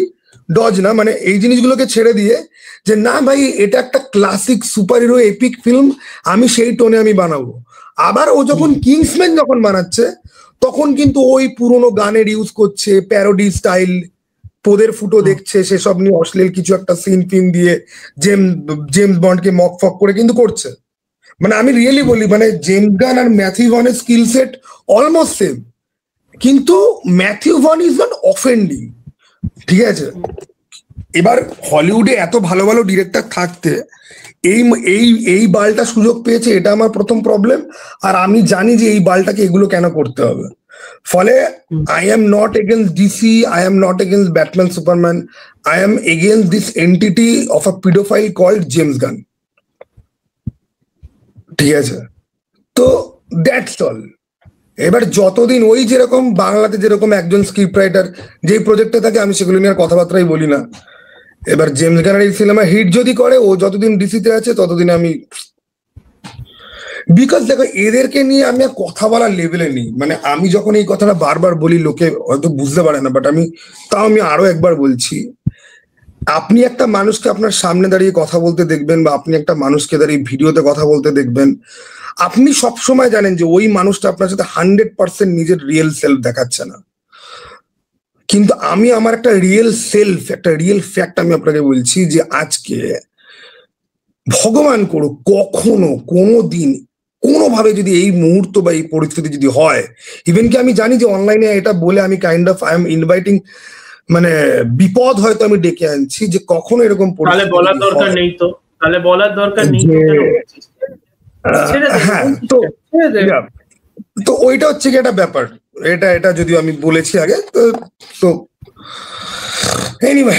ডজ না, মানে এই জিনিসগুলোকে ছেড়ে দিয়ে যে না ভাই এটা একটা classic super hero epic film, আমি সেই টোনে আমি বানাবো। আবার ও যখন কিংসম্যান যখন বানাচ্ছে তখন কিন্তু ওই পুরোনো গানের ইউজ করছে, প্যারোডি স্টাইল, পোদের ফুটো দেখছে, সেসব নিয়ে অশ্লীল কিছু একটা সিন ফিন দিয়ে জেমস বন্ডকে মক ফক করে কিন্তু করছে। মানে আমি রিয়েলি বলি, মানে জেমস গান আর ম্যাথিউ ভনের স্কিল সেট অলমোস্ট সেম, কিন্তু Matthew Vaughn is not offending, ঠিক আছে। এবার হলিউডে এত ভালো ভালো ডিরেক্টর থাকতে এই এই এই বালটা সুযোগ পেয়েছে, এটা আমার প্রথম প্রবলেম। আর আমি জানি যে এই বালটাকে এগুলো কেন করতে হবে। ফলে I am not against DC, I am not against Batman Superman, I am against this entity of a paedophile called James Gunn, ঠিক আছে। তো দ্যাটস অল। এবার যতদিন ওই যেরকম বাংলাতে যেরকম একজন স্ক্রিপ্ট রাইটার যেই প্রজেক্টে থাকে আমি সেগুলো নিয়ে আর কথাবার্তাই বলি না। এবার জেমস গানের এই সিনেমা হিট যদি করে, ও যতদিন ডিসিতে আছে ততদিন আমি, বিকজ দেখো এদেরকে নিয়ে আমি আর কথা বলার লেভেলে নেই। মানে আমি যখন এই কথাটা বারবার বলি লোকে হয়তো বুঝতে পারে না, বাট আমি আরো একবার বলছি, আপনি একটা মানুষকে আপনার সামনে দাঁড়িয়ে কথা বলতে দেখবেন, বা আপনি একটা মানুষকে দাঁড়িয়ে ভিডিওতে কথা বলতে দেখবেন, আপনি সবসময় জানেন যে ওই মানুষটা আপনার সাথে 100% নিজের রিয়েল সেলফ দেখাচ্ছে না। কিন্তু আমি আমার একটা রিয়েল সেলফ, একটা রিয়েল ফ্যাক্ট আমি আপনাকে বলছি যে আজকে ভগবান করুক কখনো কোনোদিন কোনোভাবে যদি এই মুহূর্ত বা এই পরিস্থিতি যদি হয়, ইভেন কি আমি জানি যে অনলাইনে এটা বলে আমি kind of I am inviting, মানে বিপদ হয়তো আমি ডেকে আনছি, যে কখনো এরকম তাহলে বলার দরকার নেই তো, তাহলে বলার দরকার নেই তো, কেন বলছিস? হ্যাঁ, তো ওইটা হচ্ছে কি একটা ব্যাপার, এটা যদিও আমি বলেছি আগে, তো এনিওয়ে